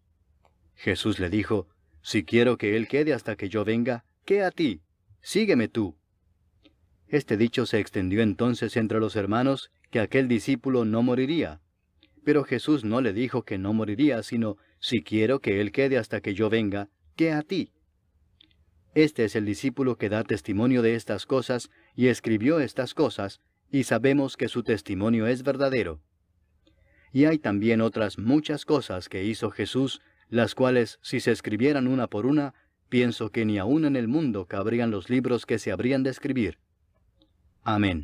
Jesús le dijo, si quiero que él quede hasta que yo venga, ¿qué a ti? Sígueme tú. Este dicho se extendió entonces entre los hermanos, que aquel discípulo no moriría. Pero Jesús no le dijo que no moriría, sino, si quiero que él quede hasta que yo venga, ¿qué a ti? Este es el discípulo que da testimonio de estas cosas, y escribió estas cosas, y sabemos que su testimonio es verdadero. Y hay también otras muchas cosas que hizo Jesús, las cuales, si se escribieran una por una, pienso que ni aun en el mundo cabrían los libros que se habrían de escribir. Amén.